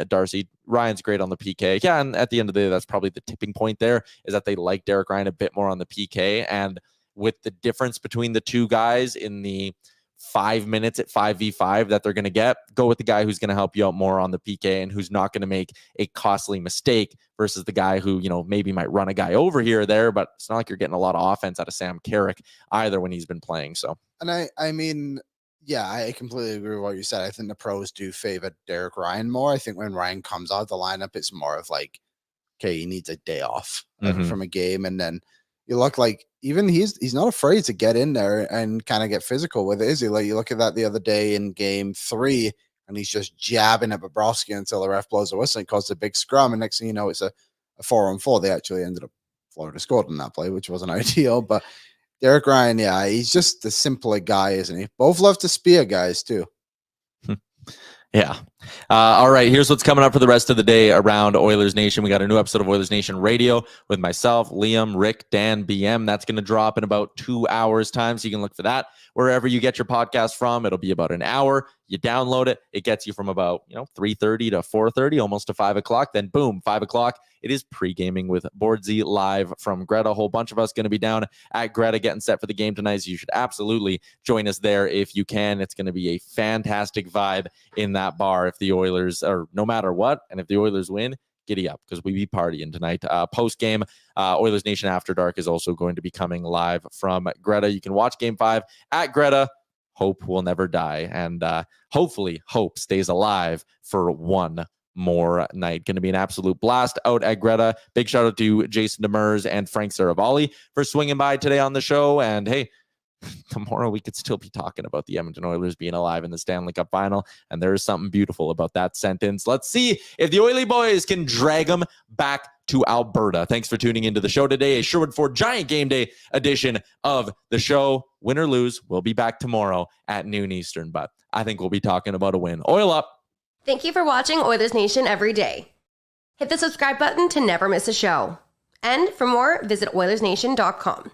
Darcy, Ryan's great on the PK. Yeah, and at the end of the day, that's probably the tipping point there, is that they like Derek Ryan a bit more on the PK. And with the difference between the two guys in the 5 minutes at 5v5 that they're going to go with the guy who's going to help you out more on the PK and who's not going to make a costly mistake versus the guy who, maybe might run a guy over here or there, but it's not like you're getting a lot of offense out of Sam Carrick either when he's been playing. So, and I mean, yeah, I completely agree with what you said. I think the pros do favor Derek Ryan more. I think when Ryan comes out of the lineup, it's more of like, okay, he needs a day off from a game, and then you look like even he's not afraid to get in there and kind of get physical with it, is he? Like, you look at that the other day in game 3, and he's just jabbing at Bobrovsky until the ref blows the whistle and caused a big scrum. And next thing you know, it's a 4-on-4. They actually ended up Florida scored on that play, which wasn't ideal. But Derek Ryan, yeah, he's just the simpler guy, isn't he? Both love to spear guys too. Yeah. All right. Here's what's coming up for the rest of the day around Oilers Nation. We got a new episode of Oilers Nation Radio with myself, Liam, Rick, Dan, BM. That's going to drop in about 2 hours time. So you can look for that wherever you get your podcast from. It'll be about an hour. You download it. It gets you from about 3:30 to 4:30, almost to 5 o'clock. Then boom, 5 o'clock. It is pre-gaming with Boardsy live from Greta. A whole bunch of us going to be down at Greta getting set for the game tonight. So you should absolutely join us there if you can. It's going to be a fantastic vibe in that bar if the Oilers, or no matter what, and if the Oilers win, giddy up because we be partying tonight. Post-game, Oilers Nation After Dark is also going to be coming live from Greta. You can watch Game 5 at Greta. hope will never die. And hopefully hope stays alive for one more night. Going to be an absolute blast out at Greta. Big shout out to Jason Demers and Frank Seravalli for swinging by today on the show. And hey, tomorrow we could still be talking about the Edmonton Oilers being alive in the Stanley Cup Final. And there is something beautiful about that sentence. Let's see if the Oily boys can drag them back to Alberta. Thanks for tuning into the show today. A Sherwood Ford Giant Game Day edition of the show. Win or lose, we'll be back tomorrow at noon Eastern. But I think we'll be talking about a win. Oil up. Thank you for watching Oilers Nation Every Day. Hit the subscribe button to never miss a show. And for more, visit OilersNation.com.